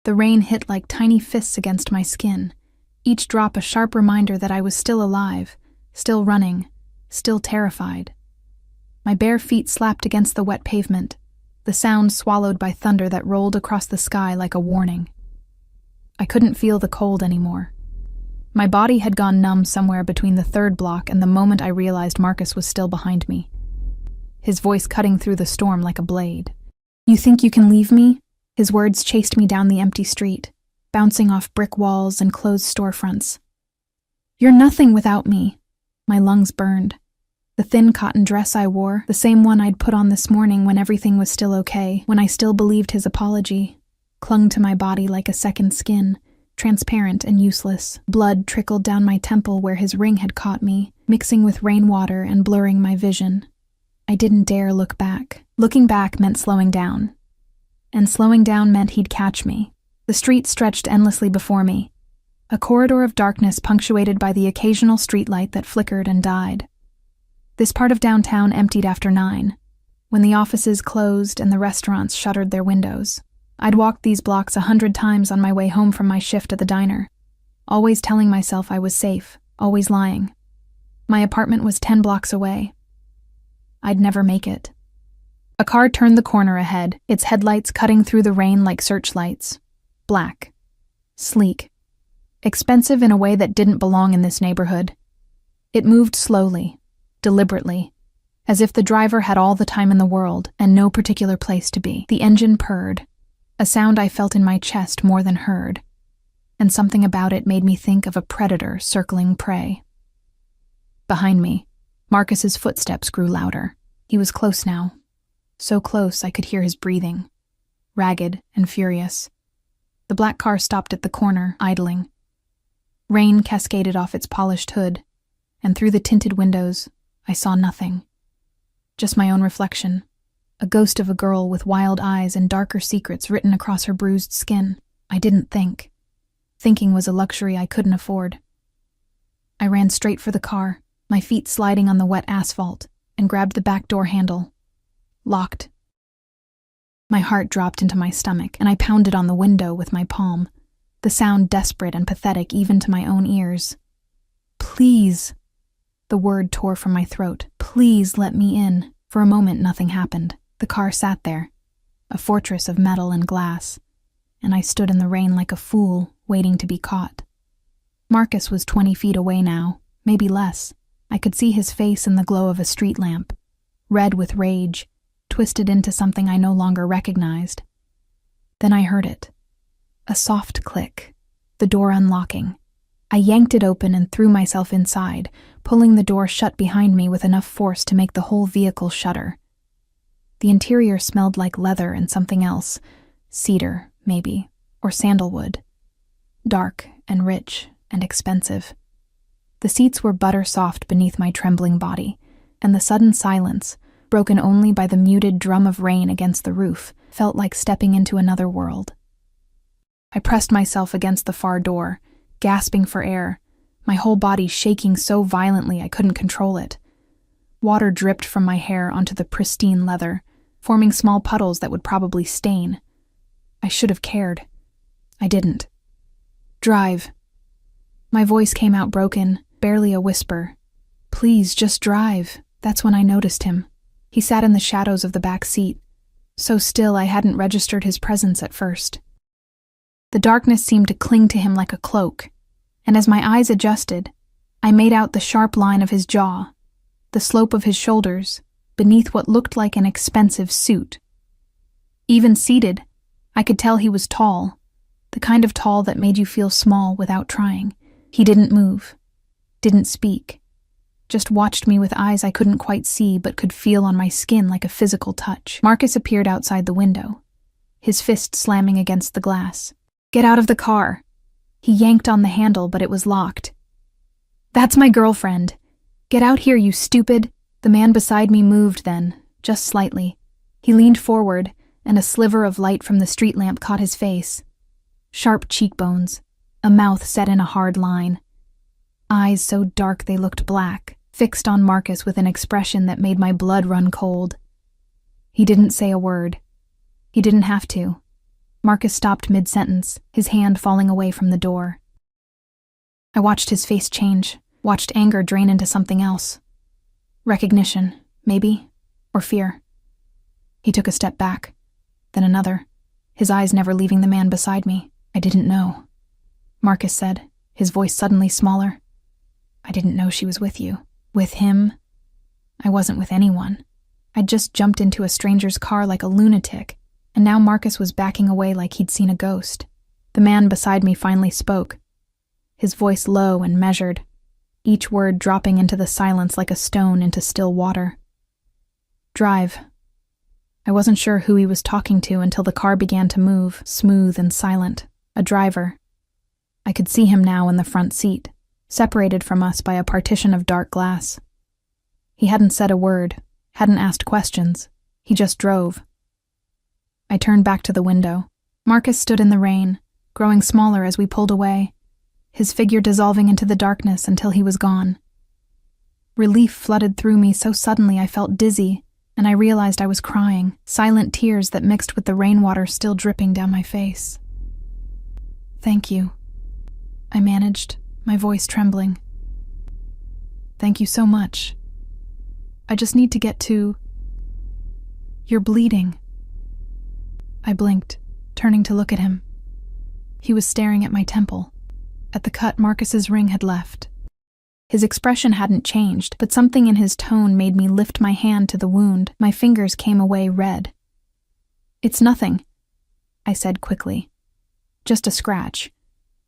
The rain hit like tiny fists against my skin, each drop a sharp reminder that I was still alive, still running, still terrified. My bare feet slapped against the wet pavement, the sound swallowed by thunder that rolled across the sky like a warning. I couldn't feel the cold anymore. My body had gone numb somewhere between the third block and the moment I realized Marcus was still behind me, his voice cutting through the storm like a blade. "You think you can leave me?" His words chased me down the empty street, bouncing off brick walls and closed storefronts. "You're nothing without me." My lungs burned. The thin cotton dress I wore, the same one I'd put on this morning when everything was still okay, when I still believed his apology, clung to my body like a second skin, transparent and useless. Blood trickled down my temple where his ring had caught me, mixing with rainwater and blurring my vision. I didn't dare look back. Looking back meant slowing down. And slowing down meant he'd catch me. The street stretched endlessly before me, a corridor of darkness punctuated by the occasional streetlight that flickered and died. This part of downtown emptied after 9, when the offices closed and the restaurants shuttered their windows. I'd walked these blocks 100 times on my way home from my shift at the diner, always telling myself I was safe, always lying. My apartment was 10 blocks away. I'd never make it. A car turned the corner ahead, its headlights cutting through the rain like searchlights. Black. Sleek. Expensive in a way that didn't belong in this neighborhood. It moved slowly, deliberately, as if the driver had all the time in the world and no particular place to be. The engine purred, a sound I felt in my chest more than heard, and something about it made me think of a predator circling prey. Behind me, Marcus's footsteps grew louder. He was close now. So close I could hear his breathing, ragged and furious. The black car stopped at the corner, idling. Rain cascaded off its polished hood, and through the tinted windows, I saw nothing. Just my own reflection, a ghost of a girl with wild eyes and darker secrets written across her bruised skin. I didn't think. Thinking was a luxury I couldn't afford. I ran straight for the car, my feet sliding on the wet asphalt, and grabbed the back door handle. Locked. My heart dropped into my stomach, and I pounded on the window with my palm, the sound desperate and pathetic even to my own ears. "Please." The word tore from my throat. "Please let me in." For a moment, nothing happened. The car sat there, a fortress of metal and glass, and I stood in the rain like a fool, waiting to be caught. Marcus was 20 feet away now, maybe less. I could see his face in the glow of a street lamp, red with rage, twisted into something I no longer recognized. Then I heard it. A soft click, the door unlocking. I yanked it open and threw myself inside, pulling the door shut behind me with enough force to make the whole vehicle shudder. The interior smelled like leather and something else, cedar, maybe, or sandalwood. Dark and rich and expensive. The seats were butter soft beneath my trembling body, and the sudden silence, broken only by the muted drum of rain against the roof, felt like stepping into another world. I pressed myself against the far door, gasping for air, my whole body shaking so violently I couldn't control it. Water dripped from my hair onto the pristine leather, forming small puddles that would probably stain. I should have cared. I didn't. "Drive." My voice came out broken, barely a whisper. "Please, just drive." That's when I noticed him. He sat in the shadows of the back seat, so still I hadn't registered his presence at first. The darkness seemed to cling to him like a cloak, and as my eyes adjusted, I made out the sharp line of his jaw, the slope of his shoulders, beneath what looked like an expensive suit. Even seated, I could tell he was tall, the kind of tall that made you feel small without trying. He didn't move, didn't speak, just watched me with eyes I couldn't quite see but could feel on my skin like a physical touch. Marcus appeared outside the window, his fist slamming against the glass. "Get out of the car." He yanked on the handle, but it was locked. "That's my girlfriend. Get out here, you stupid." The man beside me moved then, just slightly. He leaned forward, and a sliver of light from the street lamp caught his face. Sharp cheekbones, a mouth set in a hard line. Eyes so dark they looked black, fixed on Marcus with an expression that made my blood run cold. He didn't say a word. He didn't have to. Marcus stopped mid-sentence, his hand falling away from the door. I watched his face change, watched anger drain into something else. Recognition, maybe, or fear. He took a step back, then another, his eyes never leaving the man beside me. I didn't know. Marcus said, his voice suddenly smaller. I didn't know she was with you. With him? I wasn't with anyone. I'd just jumped into a stranger's car like a lunatic, and now Marcus was backing away like he'd seen a ghost. The man beside me finally spoke, his voice low and measured, each word dropping into the silence like a stone into still water. Drive. I wasn't sure who he was talking to until the car began to move, smooth and silent. A driver. I could see him now in the front seat, separated from us by a partition of dark glass. He hadn't said a word, hadn't asked questions. He just drove. I turned back to the window. Marcus stood in the rain, growing smaller as we pulled away, his figure dissolving into the darkness until he was gone. Relief flooded through me so suddenly I felt dizzy, and I realized I was crying, silent tears that mixed with the rainwater still dripping down my face. Thank you, I managed, my voice trembling. Thank you so much. I just need to get to... You're bleeding. I blinked, turning to look at him. He was staring at my temple, at the cut Marcus's ring had left. His expression hadn't changed, but something in his tone made me lift my hand to the wound. My fingers came away red. It's nothing, I said quickly. Just a scratch.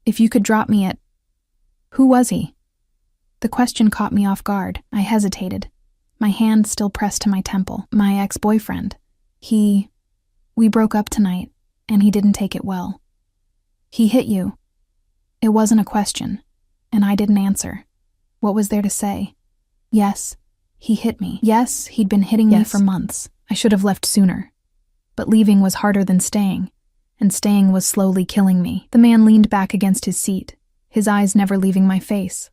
If you could drop me at... Who was he? The question caught me off guard. I hesitated, my hand still pressed to my temple. My ex-boyfriend. We broke up tonight, and he didn't take it well. He hit you. It wasn't a question, and I didn't answer. What was there to say? Yes, he hit me. Yes, he'd been hitting me for months. I should have left sooner. But leaving was harder than staying, and staying was slowly killing me. The man leaned back against his seat, his eyes never leaving my face.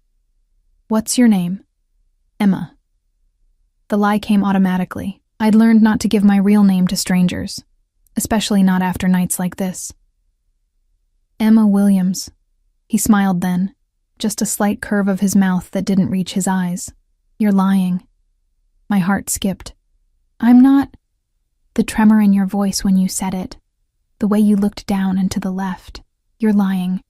What's your name? Emma. The lie came automatically. I'd learned not to give my real name to strangers, especially not after nights like this. Emma Williams. He smiled then, just a slight curve of his mouth that didn't reach his eyes. You're lying. My heart skipped. I'm not... The tremor in your voice when you said it, the way you looked down and to the left. You're lying.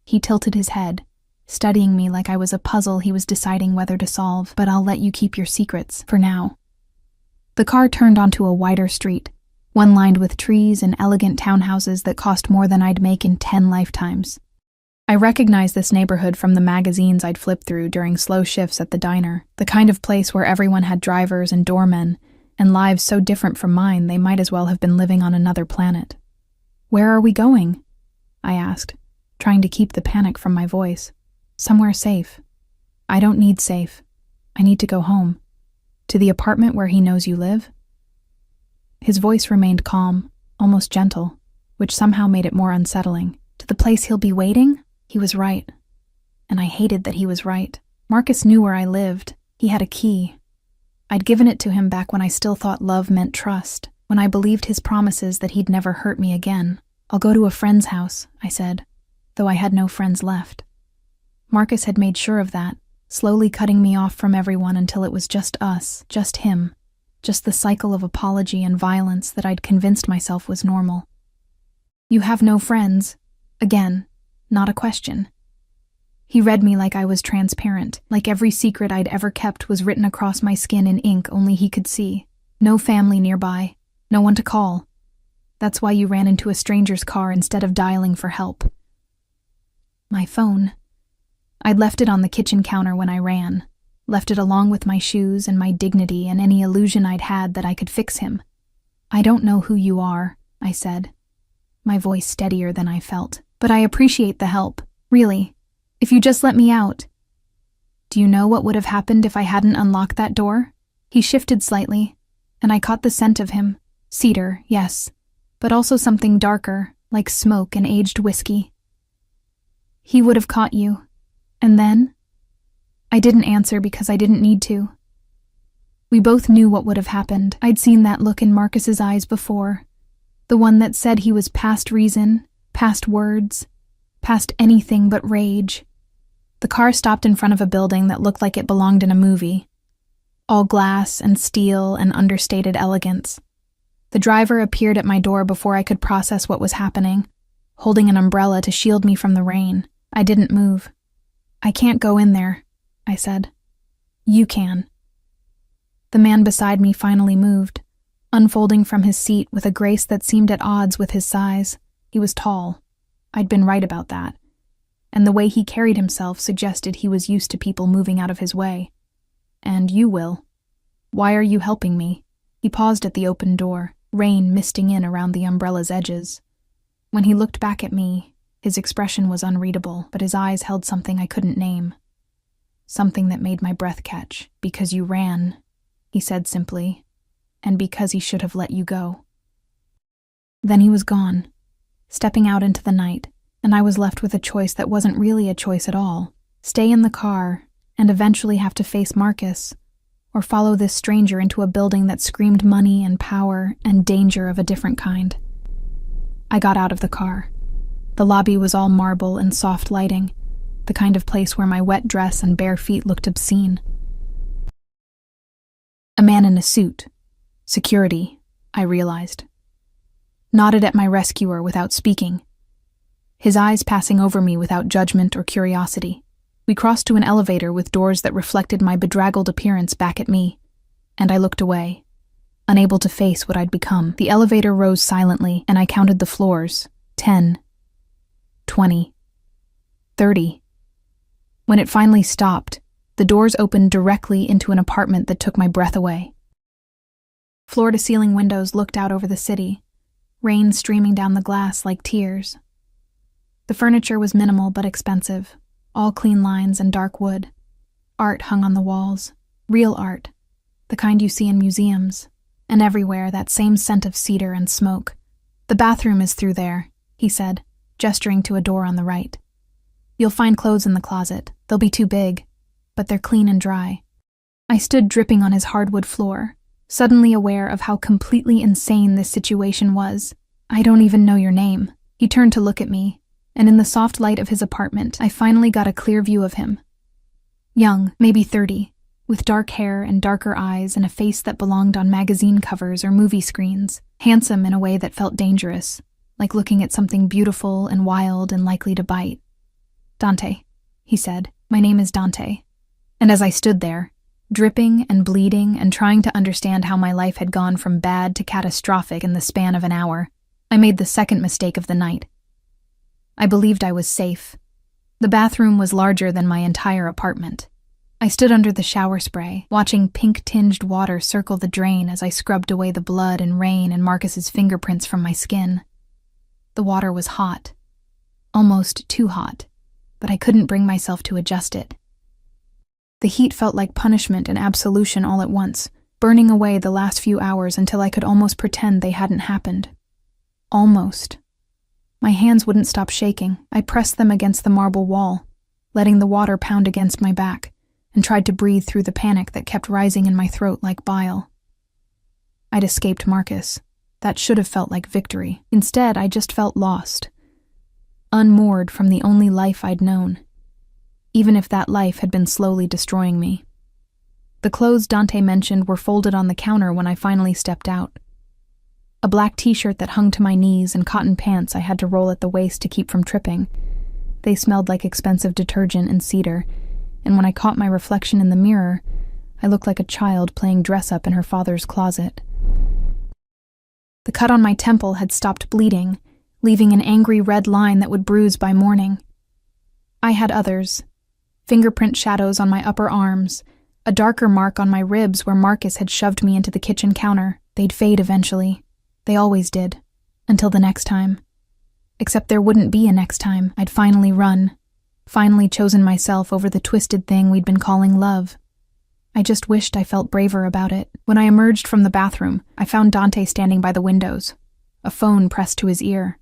He tilted his head, studying me like I was a puzzle he was deciding whether to solve, but I'll let you keep your secrets, for now. The car turned onto a wider street, one lined with trees and elegant townhouses that cost more than I'd make in 10 lifetimes. I recognized this neighborhood from the magazines I'd flipped through during slow shifts at the diner, the kind of place where everyone had drivers and doormen, and lives so different from mine they might as well have been living on another planet. Where are we going? I asked, trying to keep the panic from my voice. Somewhere safe. I don't need safe. I need to go home. To the apartment where he knows you live? His voice remained calm, almost gentle, which somehow made it more unsettling. To the place he'll be waiting? He was right. And I hated that he was right. Marcus knew where I lived. He had a key. I'd given it to him back when I still thought love meant trust, when I believed his promises that he'd never hurt me again. I'll go to a friend's house, I said, though I had no friends left. Marcus had made sure of that, slowly cutting me off from everyone until it was just us, just him, just the cycle of apology and violence that I'd convinced myself was normal. You have no friends? Again, not a question. He read me like I was transparent, like every secret I'd ever kept was written across my skin in ink only he could see. No family nearby, no one to call. That's why you ran into a stranger's car instead of dialing for help. My phone. I'd left it on the kitchen counter when I ran, left it along with my shoes and my dignity and any illusion I'd had that I could fix him. I don't know who you are, I said, my voice steadier than I felt. But I appreciate the help, really. If you just let me out. Do you know what would have happened if I hadn't unlocked that door? He shifted slightly, and I caught the scent of him. Cedar, yes, but also something darker, like smoke and aged whiskey. He would have caught you. And then? I didn't answer because I didn't need to. We both knew what would have happened. I'd seen that look in Marcus's eyes before. The one that said he was past reason, past words, past anything but rage. The car stopped in front of a building that looked like it belonged in a movie. All glass and steel and understated elegance. The driver appeared at my door before I could process what was happening, holding an umbrella to shield me from the rain. I didn't move. "I can't go in there," I said. "You can." The man beside me finally moved, unfolding from his seat with a grace that seemed at odds with his size. He was tall. I'd been right about that. And the way he carried himself suggested he was used to people moving out of his way. "And you will. Why are you helping me?" He paused at the open door, rain misting in around the umbrella's edges. When he looked back at me, his expression was unreadable, but his eyes held something I couldn't name. Something that made my breath catch. "Because you ran," he said simply, "and because he should have let you go." Then he was gone, stepping out into the night, and I was left with a choice that wasn't really a choice at all. Stay in the car and eventually have to face Marcus, or follow this stranger into a building that screamed money and power and danger of a different kind. I got out of the car. The lobby was all marble and soft lighting, the kind of place where my wet dress and bare feet looked obscene. A man in a suit, security, I realized, nodded at my rescuer without speaking, his eyes passing over me without judgment or curiosity. We crossed to an elevator with doors that reflected my bedraggled appearance back at me, and I looked away, unable to face what I'd become. The elevator rose silently, and I counted the floors. 10, 20, 30. When it finally stopped, the doors opened directly into an apartment that took my breath away. Floor-to-ceiling windows looked out over the city, rain streaming down the glass like tears. The furniture was minimal but expensive, all clean lines and dark wood. Art hung on the walls, real art, the kind you see in museums, and everywhere that same scent of cedar and smoke. "The bathroom is through there," he said, gesturing to a door on the right. "You'll find clothes in the closet. They'll be too big, but they're clean and dry." I stood dripping on his hardwood floor, suddenly aware of how completely insane this situation was. "I don't even know your name." He turned to look at me, and in the soft light of his apartment, I finally got a clear view of him. Young, maybe 30, with dark hair and darker eyes and a face that belonged on magazine covers or movie screens. Handsome in a way that felt dangerous, like looking at something beautiful and wild and likely to bite. "Dante," he said. "My name is Dante." And as I stood there, dripping and bleeding and trying to understand how my life had gone from bad to catastrophic in the span of an hour, I made the second mistake of the night. I believed I was safe. The bathroom was larger than my entire apartment. I stood under the shower spray, watching pink-tinged water circle the drain as I scrubbed away the blood and rain and Marcus's fingerprints from my skin. The water was hot, almost too hot, but I couldn't bring myself to adjust it. The heat felt like punishment and absolution all at once, burning away the last few hours until I could almost pretend they hadn't happened. Almost. My hands wouldn't stop shaking. I pressed them against the marble wall, letting the water pound against my back, and tried to breathe through the panic that kept rising in my throat like bile. I'd escaped Marcus. That should have felt like victory. Instead, I just felt lost, unmoored from the only life I'd known, even if that life had been slowly destroying me. The clothes Dante mentioned were folded on the counter when I finally stepped out. A black t-shirt that hung to my knees and cotton pants I had to roll at the waist to keep from tripping. They smelled like expensive detergent and cedar, and when I caught my reflection in the mirror, I looked like a child playing dress-up in her father's closet. The cut on my temple had stopped bleeding, leaving an angry red line that would bruise by morning. I had others. Fingerprint shadows on my upper arms, a darker mark on my ribs where Marcus had shoved me into the kitchen counter. They'd fade eventually. They always did. Until the next time. Except there wouldn't be a next time. I'd finally run. Finally chosen myself over the twisted thing we'd been calling love. I just wished I felt braver about it. When I emerged from the bathroom, I found Dante standing by the windows, a phone pressed to his ear.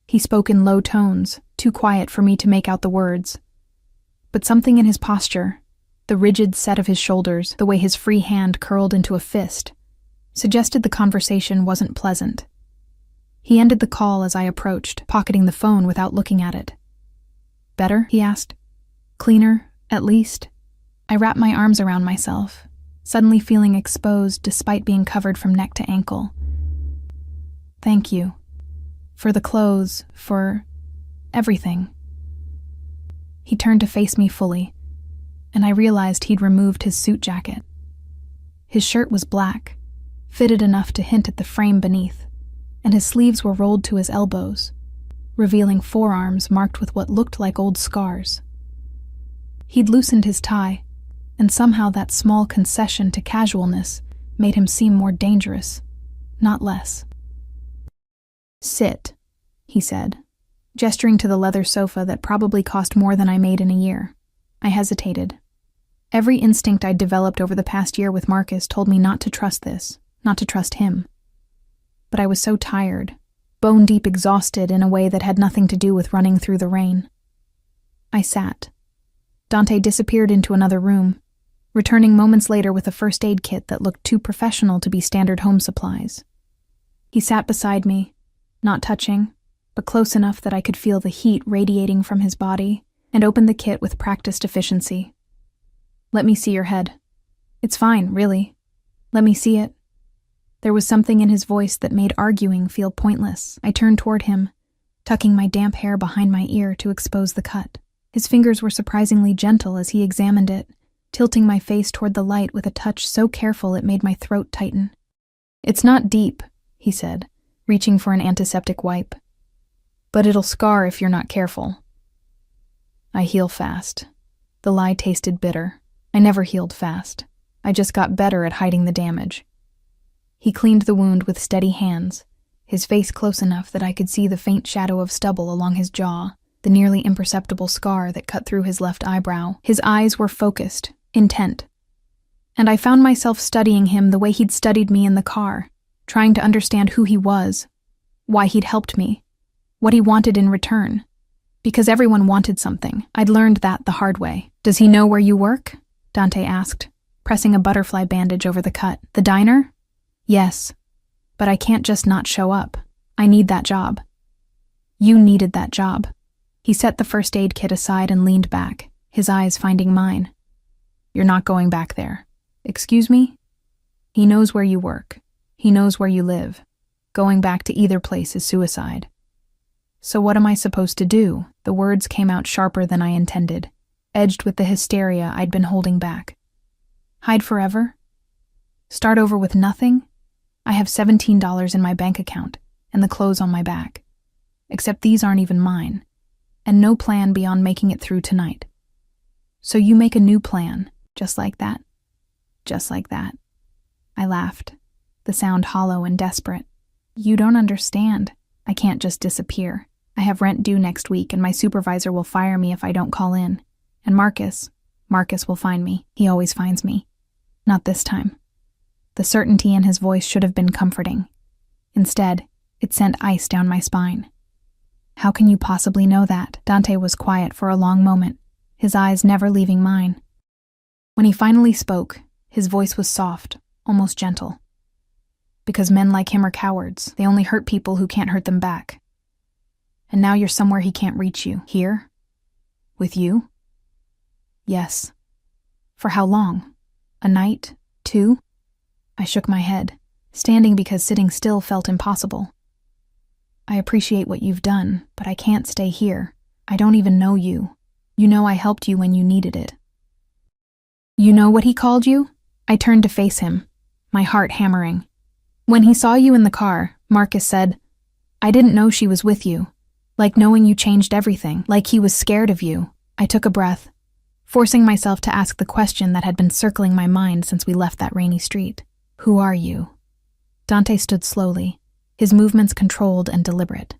He spoke in low tones, too quiet for me to make out the words. But something in his posture, the rigid set of his shoulders, the way his free hand curled into a fist, suggested the conversation wasn't pleasant. He ended the call as I approached, pocketing the phone without looking at it. "Better?" he asked. "Cleaner, at least?" I wrapped my arms around myself, suddenly feeling exposed despite being covered from neck to ankle. "Thank you. For the clothes, for everything." He turned to face me fully, and I realized he'd removed his suit jacket. His shirt was black, fitted enough to hint at the frame beneath, and his sleeves were rolled to his elbows, revealing forearms marked with what looked like old scars. He'd loosened his tie, and somehow that small concession to casualness made him seem more dangerous, not less. "Sit," he said, gesturing to the leather sofa that probably cost more than I made in a year. I hesitated. Every instinct I'd developed over the past year with Marcus told me not to trust this, not to trust him. But I was so tired, bone-deep exhausted in a way that had nothing to do with running through the rain. I sat. Dante disappeared into another room, returning moments later with a first aid kit that looked too professional to be standard home supplies. He sat beside me, not touching, but close enough that I could feel the heat radiating from his body, and opened the kit with practiced efficiency. "Let me see your head." "It's fine, really. Let me see it." There was something in his voice that made arguing feel pointless. I turned toward him, tucking my damp hair behind my ear to expose the cut. His fingers were surprisingly gentle as he examined it, tilting my face toward the light with a touch so careful it made my throat tighten. "It's not deep," he said, reaching for an antiseptic wipe. "But it'll scar if you're not careful." I heal fast. The lie tasted bitter. I never healed fast. I just got better at hiding the damage. He cleaned the wound with steady hands, his face close enough that I could see the faint shadow of stubble along his jaw, the nearly imperceptible scar that cut through his left eyebrow. His eyes were focused, intent. And I found myself studying him the way he'd studied me in the car, trying to understand who he was, why he'd helped me, what he wanted in return. Because everyone wanted something. I'd learned that the hard way. "Does he know where you work?" Dante asked, pressing a butterfly bandage over the cut. "The diner?" "Yes, but I can't just not show up. I need that job." "You needed that job." He set the first aid kit aside and leaned back, his eyes finding mine. "You're not going back there." "Excuse me?" "He knows where you work. He knows where you live. Going back to either place is suicide." "So what am I supposed to do?" The words came out sharper than I intended, edged with the hysteria I'd been holding back. "Hide forever? Start over with nothing? I have $17 in my bank account, and the clothes on my back. Except these aren't even mine, and no plan beyond making it through tonight. So you make a new plan, just like that? Just like that." I laughed, the sound hollow and desperate. "You don't understand. I can't just disappear. I have rent due next week, and my supervisor will fire me if I don't call in. And Marcus will find me. He always finds me. Not this time." The certainty in his voice should have been comforting. Instead, it sent ice down my spine. "How can you possibly know that?" Dante was quiet for a long moment, his eyes never leaving mine. When he finally spoke, his voice was soft, almost gentle. "Because men like him are cowards. They only hurt people who can't hurt them back. And now you're somewhere he can't reach you. Here? With you?" "Yes." "For how long? A night? 2? I shook my head, standing because sitting still felt impossible. "I appreciate what you've done, but I can't stay here. I don't even know you. You know I helped you when you needed it." "You know what he called you?" I turned to face him, my heart hammering. "When he saw you in the car, Marcus said, 'I didn't know she was with you.' Like knowing you changed everything, like he was scared of you." I took a breath, forcing myself to ask the question that had been circling my mind since we left that rainy street. "Who are you?" Dante stood slowly, his movements controlled and deliberate.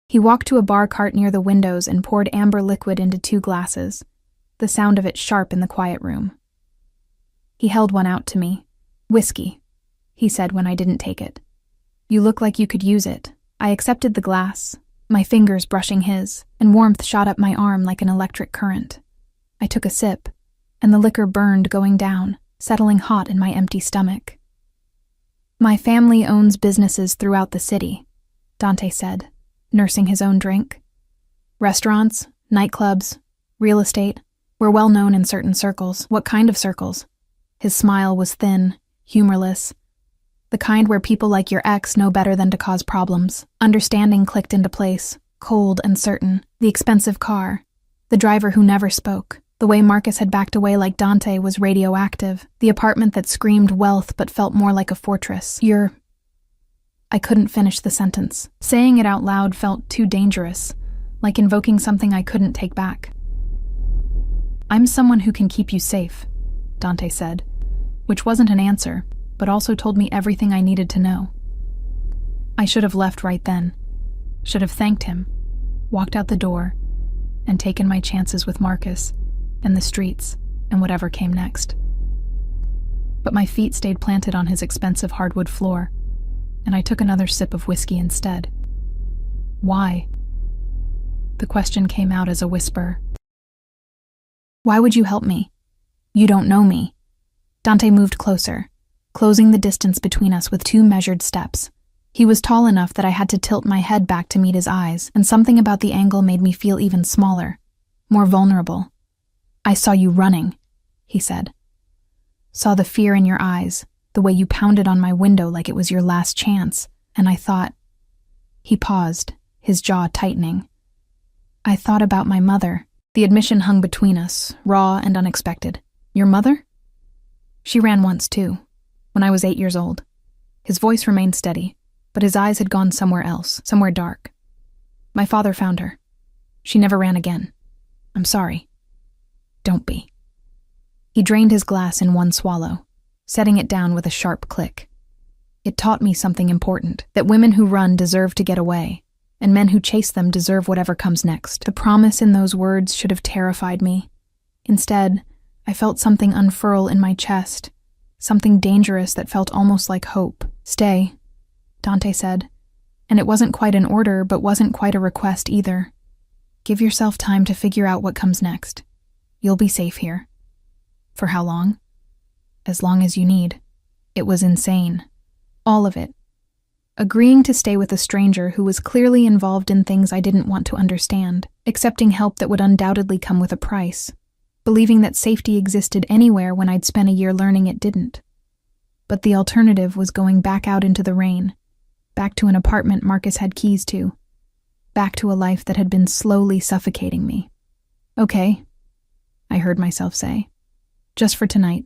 He walked to a bar cart near the windows and poured amber liquid into 2 glasses, the sound of it sharp in the quiet room. He held one out to me. "Whiskey," he said when I didn't take it. "You look like you could use it." I accepted the glass, my fingers brushing his, and warmth shot up my arm like an electric current. I took a sip, and the liquor burned going down, settling hot in my empty stomach. "My family owns businesses throughout the city. Dante said, nursing his own drink. Restaurants, nightclubs, real estate, were well known in certain circles. What kind of circles? His smile was thin, humorless. The kind where people like your ex know better than to cause problems. Understanding clicked into place, cold and certain. The expensive car, the driver who never spoke. The way Marcus had backed away like Dante was radioactive. The apartment that screamed wealth but felt more like a fortress. I couldn't finish the sentence. Saying it out loud felt too dangerous, like invoking something I couldn't take back. I'm someone who can keep you safe, Dante said, which wasn't an answer, but also told me everything I needed to know. I should have left right then, should have thanked him, walked out the door, and taken my chances with Marcus, and the streets, and whatever came next. But my feet stayed planted on his expensive hardwood floor, and I took another sip of whiskey instead. Why? The question came out as a whisper. Why would you help me? You don't know me. Dante moved closer, closing the distance between us with 2 measured steps. He was tall enough that I had to tilt my head back to meet his eyes, and something about the angle made me feel even smaller, more vulnerable. I saw you running, he said. Saw the fear in your eyes, the way you pounded on my window like it was your last chance, and I thought... He paused, his jaw tightening. I thought about my mother. The admission hung between us, raw and unexpected. Your mother? She ran once, too, when I was 8 years old. His voice remained steady, but his eyes had gone somewhere else, somewhere dark. My father found her. She never ran again. I'm sorry. Don't be. He drained his glass in one swallow, setting it down with a sharp click. It taught me something important, that women who run deserve to get away, and men who chase them deserve whatever comes next. The promise in those words should have terrified me. Instead, I felt something unfurl in my chest, something dangerous that felt almost like hope. Stay, Dante said, and it wasn't quite an order, but wasn't quite a request either. Give yourself time to figure out what comes next. You'll be safe here. For how long? As long as you need. It was insane. All of it. Agreeing to stay with a stranger who was clearly involved in things I didn't want to understand, accepting help that would undoubtedly come with a price, believing that safety existed anywhere when I'd spent a year learning it didn't. But the alternative was going back out into the rain, back to an apartment Marcus had keys to, back to a life that had been slowly suffocating me. Okay, I heard myself say. Just for tonight.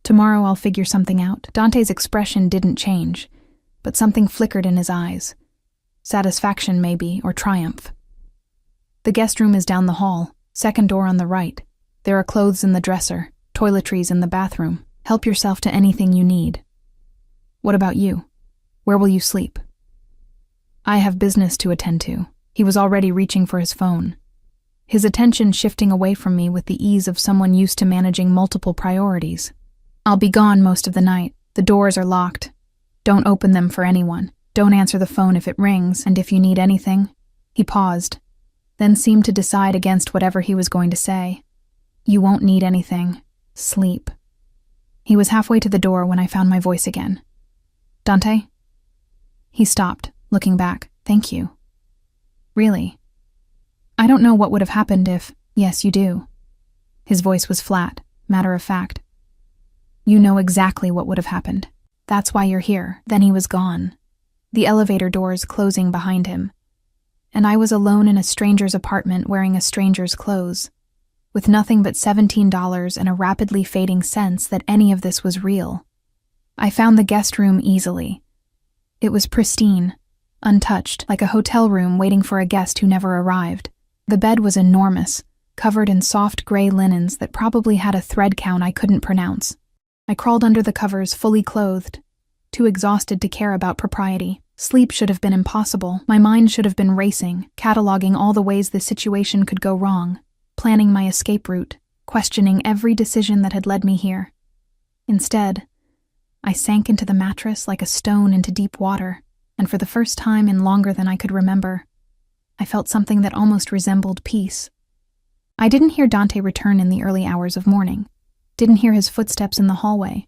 Tomorrow I'll figure something out. Dante's expression didn't change, but something flickered in his eyes. Satisfaction, maybe, or triumph. The guest room is down the hall, second door on the right. There are clothes in the dresser, toiletries in the bathroom. Help yourself to anything you need. What about you? Where will you sleep? I have business to attend to. He was already reaching for his phone, his attention shifting away from me with the ease of someone used to managing multiple priorities. I'll be gone most of the night. The doors are locked. Don't open them for anyone. Don't answer the phone if it rings, and if you need anything. He paused, then seemed to decide against whatever he was going to say. You won't need anything. Sleep. He was halfway to the door when I found my voice again. Dante? He stopped, looking back. Thank you. Really? I don't know what would have happened if... Yes, you do. His voice was flat, matter of fact. You know exactly what would have happened. That's why you're here. Then he was gone, the elevator doors closing behind him. And I was alone in a stranger's apartment wearing a stranger's clothes, with nothing but $17 and a rapidly fading sense that any of this was real. I found the guest room easily. It was pristine, untouched, like a hotel room waiting for a guest who never arrived. The bed was enormous, covered in soft gray linens that probably had a thread count I couldn't pronounce. I crawled under the covers fully clothed, too exhausted to care about propriety. Sleep should have been impossible. My mind should have been racing, cataloging all the ways the situation could go wrong, planning my escape route, questioning every decision that had led me here. Instead, I sank into the mattress like a stone into deep water, and for the first time in longer than I could remember, I felt something that almost resembled peace. I didn't hear Dante return in the early hours of morning, didn't hear his footsteps in the hallway,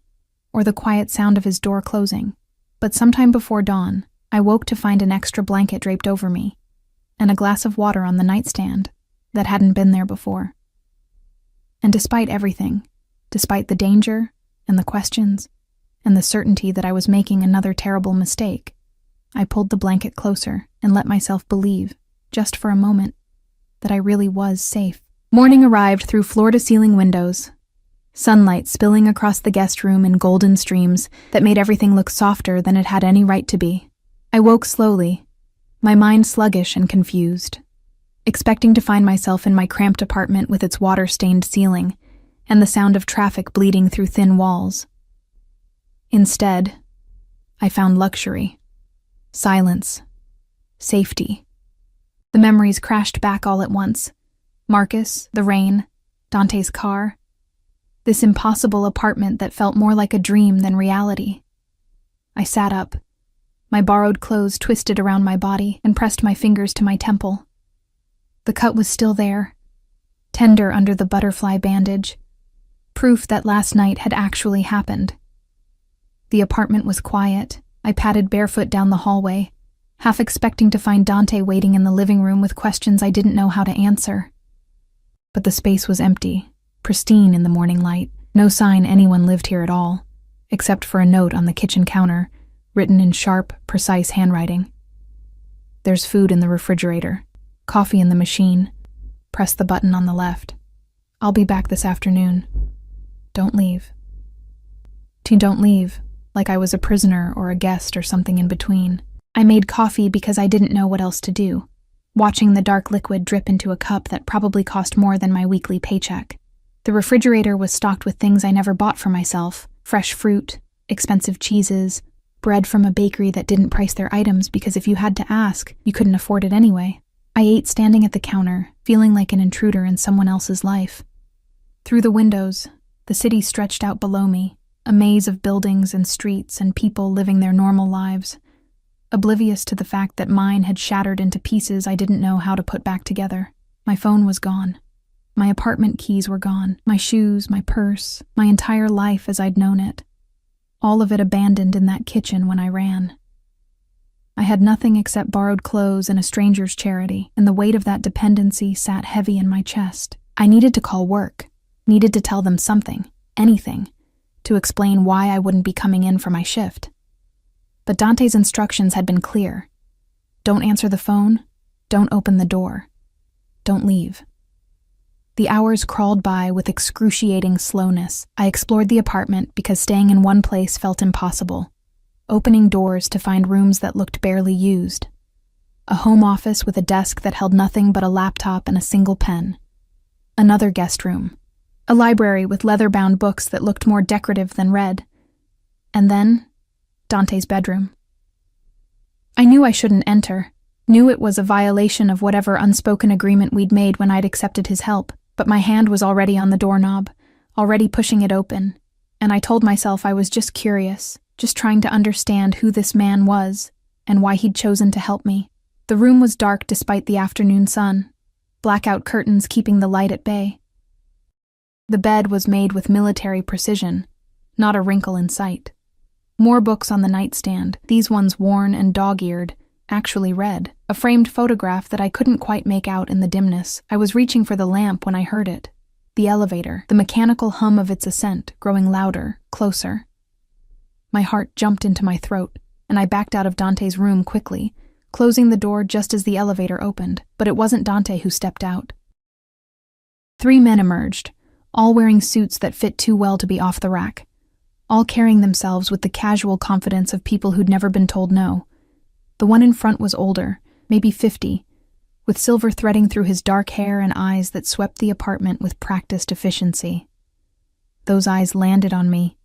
or the quiet sound of his door closing, but sometime before dawn, I woke to find an extra blanket draped over me, and a glass of water on the nightstand that hadn't been there before. And despite everything, despite the danger and the questions and the certainty that I was making another terrible mistake, I pulled the blanket closer and let myself believe, just for a moment, that I really was safe. Morning arrived through floor-to-ceiling windows, sunlight spilling across the guest room in golden streams that made everything look softer than it had any right to be. I woke slowly, my mind sluggish and confused, expecting to find myself in my cramped apartment with its water-stained ceiling and the sound of traffic bleeding through thin walls. Instead, I found luxury, silence, safety. The memories crashed back all at once. Marcus, the rain, Dante's car, this impossible apartment that felt more like a dream than reality. I sat up, my borrowed clothes twisted around my body, and pressed my fingers to my temple. The cut was still there, tender under the butterfly bandage, proof that last night had actually happened. The apartment was quiet. I padded barefoot down the hallway, half expecting to find Dante waiting in the living room with questions I didn't know how to answer. But the space was empty, pristine in the morning light, no sign anyone lived here at all, except for a note on the kitchen counter, written in sharp, precise handwriting. There's food in the refrigerator, coffee in the machine. Press the button on the left. I'll be back this afternoon. Don't leave. Don't leave, like I was a prisoner or a guest or something in between. I made coffee because I didn't know what else to do, watching the dark liquid drip into a cup that probably cost more than my weekly paycheck. The refrigerator was stocked with things I never bought for myself: fresh fruit, expensive cheeses, bread from a bakery that didn't price their items because if you had to ask, you couldn't afford it anyway. I ate standing at the counter, feeling like an intruder in someone else's life. Through the windows, the city stretched out below me, a maze of buildings and streets and people living their normal lives, oblivious to the fact that mine had shattered into pieces I didn't know how to put back together. My phone was gone. My apartment keys were gone. My shoes, my purse, my entire life as I'd known it. All of it abandoned in that kitchen when I ran. I had nothing except borrowed clothes and a stranger's charity, and the weight of that dependency sat heavy in my chest. I needed to call work, needed to tell them something, anything, to explain why I wouldn't be coming in for my shift. But Dante's instructions had been clear. Don't answer the phone, don't open the door, don't leave. The hours crawled by with excruciating slowness. I explored the apartment because staying in one place felt impossible, opening doors to find rooms that looked barely used. A home office with a desk that held nothing but a laptop and a single pen. Another guest room. A library with leather-bound books that looked more decorative than read. And then, Dante's bedroom. I knew I shouldn't enter, knew it was a violation of whatever unspoken agreement we'd made when I'd accepted his help, but my hand was already on the doorknob, already pushing it open, and I told myself I was just curious, just trying to understand who this man was and why he'd chosen to help me. The room was dark despite the afternoon sun, blackout curtains keeping the light at bay. The bed was made with military precision, not a wrinkle in sight. More books on the nightstand, these ones worn and dog-eared, actually read. A framed photograph that I couldn't quite make out in the dimness. I was reaching for the lamp when I heard it. The elevator, the mechanical hum of its ascent, growing louder, closer. My heart jumped into my throat, and I backed out of Dante's room quickly, closing the door just as the elevator opened. But it wasn't Dante who stepped out. 3 men emerged, all wearing suits that fit too well to be off the rack, all carrying themselves with the casual confidence of people who'd never been told no. The one in front was older, maybe 50, with silver threading through his dark hair and eyes that swept the apartment with practiced efficiency. Those eyes landed on me,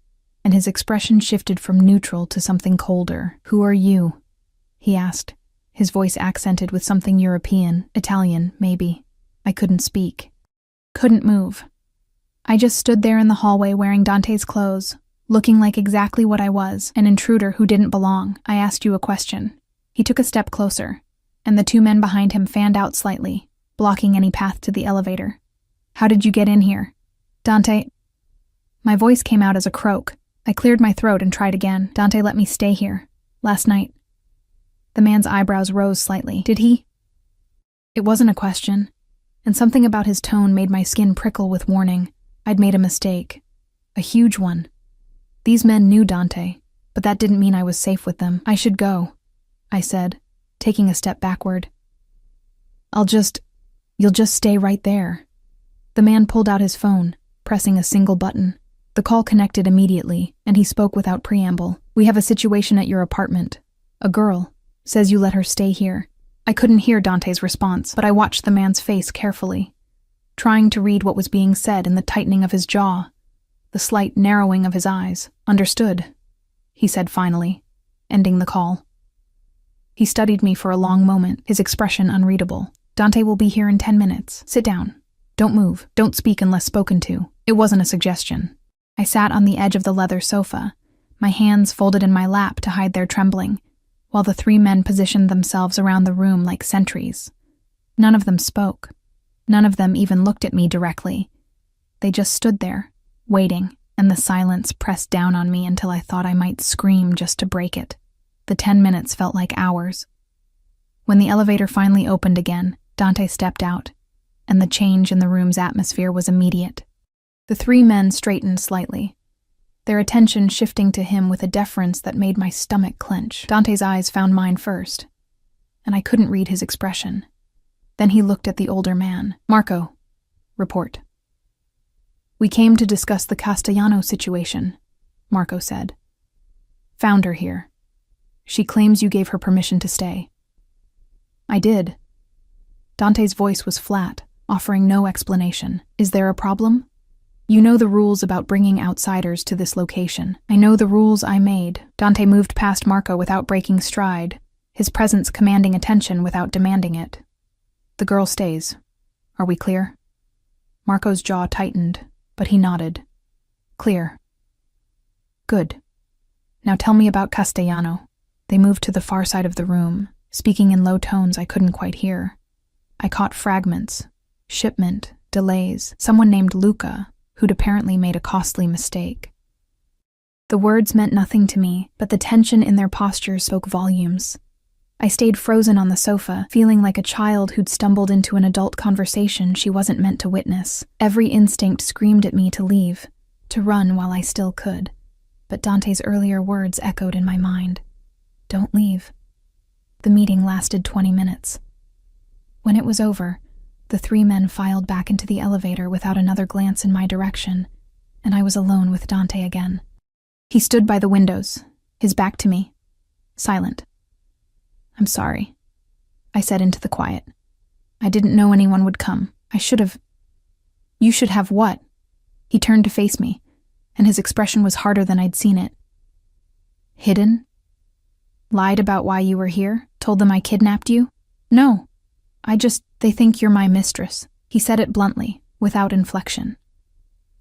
and his expression shifted from neutral to something colder. "Who are you?" he asked, his voice accented with something European, Italian, maybe. I couldn't speak. Couldn't move. I just stood there in the hallway wearing Dante's clothes, looking like exactly what I was, an intruder who didn't belong. "I asked you a question." He took a step closer, and the 2 men behind him fanned out slightly, blocking any path to the elevator. "How did you get in here?" "Dante..." My voice came out as a croak. I cleared my throat and tried again. "Dante let me stay here. Last night." The man's eyebrows rose slightly. Did he? It wasn't a question, and something about his tone made my skin prickle with warning. I'd made a mistake. A huge one. These men knew Dante, but that didn't mean I was safe with them. I should go, I said, taking a step backward. You'll just stay right there. The man pulled out his phone, pressing a single button. The call connected immediately, and he spoke without preamble. We have a situation at your apartment. A girl says you let her stay here. I couldn't hear Dante's response, but I watched the man's face carefully, trying to read what was being said in the tightening of his jaw, the slight narrowing of his eyes. Understood, he said finally, ending the call. He studied me for a long moment, his expression unreadable. Dante will be here in 10 minutes. Sit down. Don't move. Don't speak unless spoken to. It wasn't a suggestion. I sat on the edge of the leather sofa, my hands folded in my lap to hide their trembling, while the 3 men positioned themselves around the room like sentries. None of them spoke. None of them even looked at me directly. They just stood there, waiting, and the silence pressed down on me until I thought I might scream just to break it. The 10 minutes felt like hours. When the elevator finally opened again, Dante stepped out, and the change in the room's atmosphere was immediate. The 3 men straightened slightly, their attention shifting to him with a deference that made my stomach clench. Dante's eyes found mine first, and I couldn't read his expression. Then he looked at the older man. Marco, report. We came to discuss the Castellano situation, Marco said. Found her here. She claims you gave her permission to stay. I did. Dante's voice was flat, offering no explanation. Is there a problem? You know the rules about bringing outsiders to this location. I know the rules I made. Dante moved past Marco without breaking stride, his presence commanding attention without demanding it. The girl stays. Are we clear? Marco's jaw tightened, but he nodded. Clear. Good. Now tell me about Castellano. They moved to the far side of the room, speaking in low tones I couldn't quite hear. I caught fragments. Shipment, delays, someone named Luca, who'd apparently made a costly mistake. The words meant nothing to me, but the tension in their postures spoke volumes. I stayed frozen on the sofa, feeling like a child who'd stumbled into an adult conversation she wasn't meant to witness. Every instinct screamed at me to leave, to run while I still could. But Dante's earlier words echoed in my mind. Don't leave. The meeting lasted 20 minutes. When it was over, the 3 men filed back into the elevator without another glance in my direction, and I was alone with Dante again. He stood by the windows, his back to me, silent. I'm sorry, I said into the quiet. I didn't know anyone would come. I should have. You should have what? He turned to face me, and his expression was harder than I'd seen it. Hidden? Lied about why you were here? Told them I kidnapped you? No. They think you're my mistress. He said it bluntly, without inflection.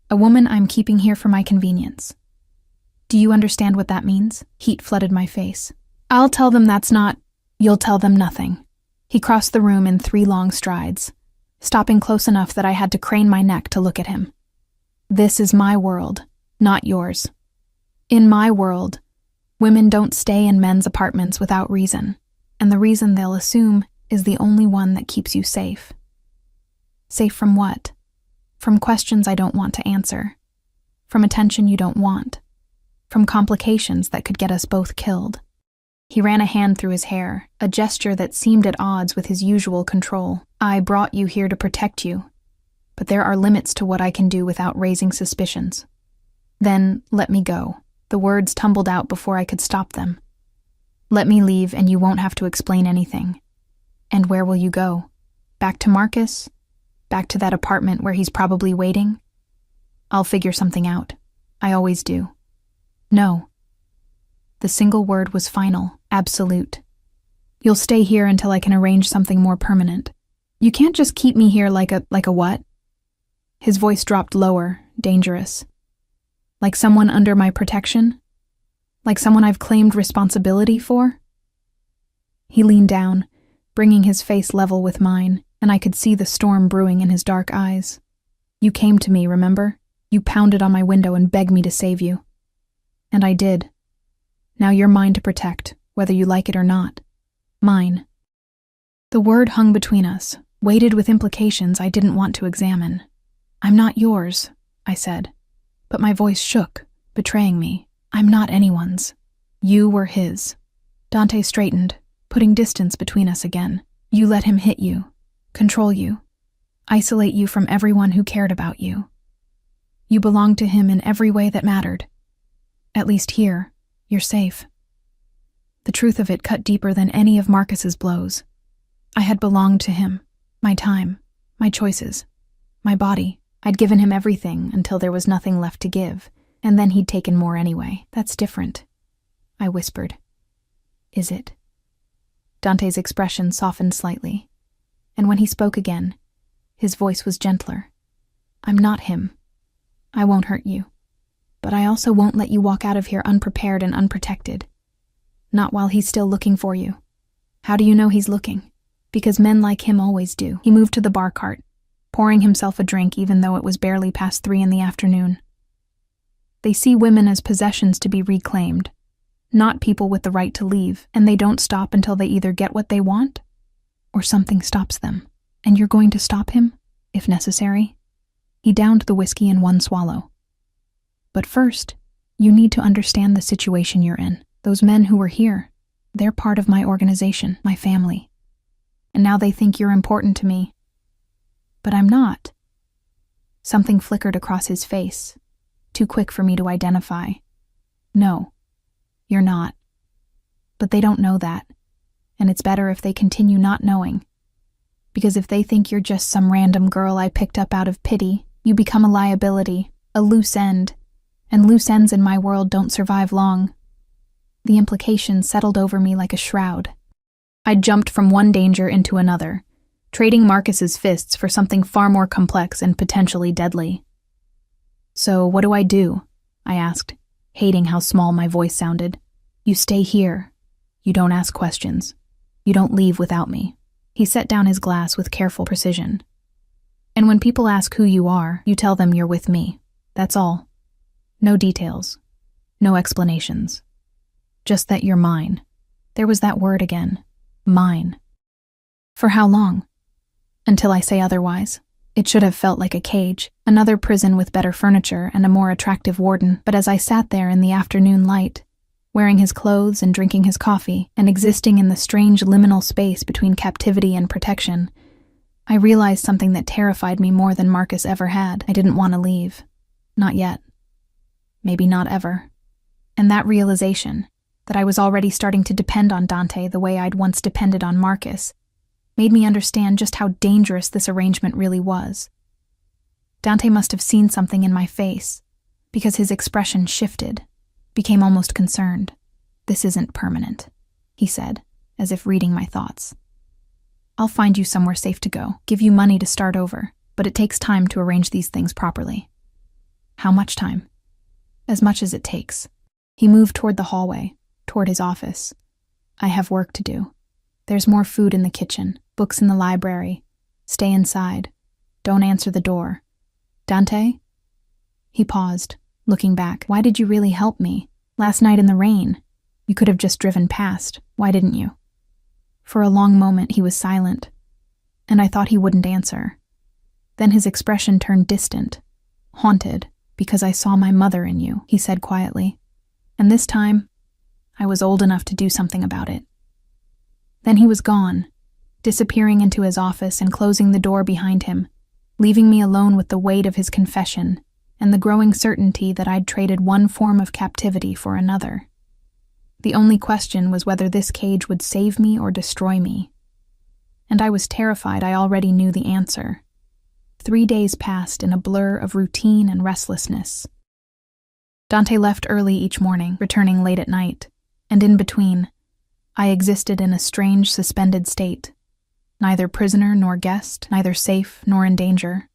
A woman I'm keeping here for my convenience. Do you understand what that means? Heat flooded my face. I'll tell them that's not. You'll tell them nothing. He crossed the room in 3 long strides, stopping close enough that I had to crane my neck to look at him. This is my world, not yours. In my world, women don't stay in men's apartments without reason, and the reason they'll assume is the only one that keeps you safe. Safe from what? From questions I don't want to answer. From attention you don't want. From complications that could get us both killed. He ran a hand through his hair, a gesture that seemed at odds with his usual control. I brought you here to protect you, but there are limits to what I can do without raising suspicions. Then let me go. The words tumbled out before I could stop them. Let me leave and you won't have to explain anything. And where will you go? Back to Marcus? Back to that apartment where he's probably waiting? I'll figure something out. I always do. No. The single word was final, absolute. You'll stay here until I can arrange something more permanent. You can't just keep me here like a what? His voice dropped lower, dangerous. Like someone under my protection? Like someone I've claimed responsibility for? He leaned down, bringing his face level with mine, and I could see the storm brewing in his dark eyes. You came to me, remember? You pounded on my window and begged me to save you. And I did. Now you're mine to protect, whether you like it or not. Mine. The word hung between us, weighted with implications I didn't want to examine. I'm not yours, I said, but my voice shook, betraying me. I'm not anyone's. You were his. Dante straightened, putting distance between us again. You let him hit you, control you, isolate you from everyone who cared about you. You belonged to him in every way that mattered. At least here, you're safe. The truth of it cut deeper than any of Marcus's blows. I had belonged to him, my time, my choices, my body. I'd given him everything until there was nothing left to give, and then he'd taken more anyway. That's different, I whispered. Is it? Dante's expression softened slightly, and when he spoke again, his voice was gentler. I'm not him. I won't hurt you, but I also won't let you walk out of here unprepared and unprotected. Not while he's still looking for you. How do you know he's looking? Because men like him always do. He moved to the bar cart, pouring himself a drink even though it was barely past 3 in the afternoon. They see women as possessions to be reclaimed, not people with the right to leave, and they don't stop until they either get what they want or something stops them. And you're going to stop him, if necessary? He downed the whiskey in one swallow. But first, you need to understand the situation you're in. Those men who were here, they're part of my organization, my family. And now they think you're important to me. But I'm not. Something flickered across his face, too quick for me to identify. No, you're not. But they don't know that, and it's better if they continue not knowing. Because if they think you're just some random girl I picked up out of pity, you become a liability, a loose end, and loose ends in my world don't survive long. The implications settled over me like a shroud. I jumped from one danger into another, trading Marcus's fists for something far more complex and potentially deadly. So what do? I asked, hating how small my voice sounded. You stay here. You don't ask questions. You don't leave without me. He set down his glass with careful precision. And when people ask who you are, you tell them you're with me. That's all. No details. No explanations. Just that you're mine. There was that word again. Mine. For how long? Until I say otherwise. It should have felt like a cage, another prison with better furniture and a more attractive warden, but as I sat there in the afternoon light, wearing his clothes and drinking his coffee, and existing in the strange liminal space between captivity and protection, I realized something that terrified me more than Marcus ever had. I didn't want to leave. Not yet. Maybe not ever. And that realization, that I was already starting to depend on Dante the way I'd once depended on Marcus, made me understand just how dangerous this arrangement really was. Dante must have seen something in my face, because his expression shifted, became almost concerned. This isn't permanent, he said, as if reading my thoughts. I'll find you somewhere safe to go, give you money to start over, but it takes time to arrange these things properly. How much time? As much as it takes. He moved toward the hallway, toward his office. I have work to do. There's more food in the kitchen, books in the library. Stay inside. Don't answer the door. Dante? He paused, looking back. Why did you really help me? Last night in the rain. You could have just driven past. Why didn't you? For a long moment he was silent, and I thought he wouldn't answer. Then his expression turned distant, haunted, because I saw my mother in you, he said quietly. And this time, I was old enough to do something about it. Then he was gone, disappearing into his office and closing the door behind him, leaving me alone with the weight of his confession and the growing certainty that I'd traded one form of captivity for another. The only question was whether this cage would save me or destroy me. And I was terrified I already knew the answer. 3 days passed in a blur of routine and restlessness. Dante left early each morning, returning late at night, and in between, I existed in a strange suspended state, neither prisoner nor guest, neither safe nor in danger.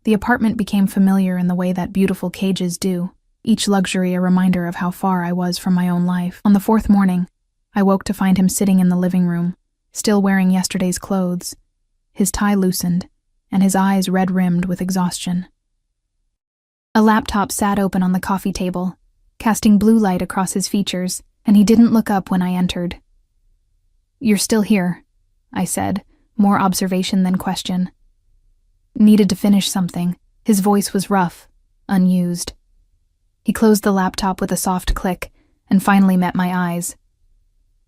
The apartment became familiar in the way that beautiful cages do, each luxury a reminder of how far I was from my own life. On the 4th morning, I woke to find him sitting in the living room, still wearing yesterday's clothes, his tie loosened, and his eyes red-rimmed with exhaustion. A laptop sat open on the coffee table, casting blue light across his features, and he didn't look up when I entered. You're still here, I said, more observation than question. Needed to finish something. His voice was rough, unused. He closed the laptop with a soft click and finally met my eyes.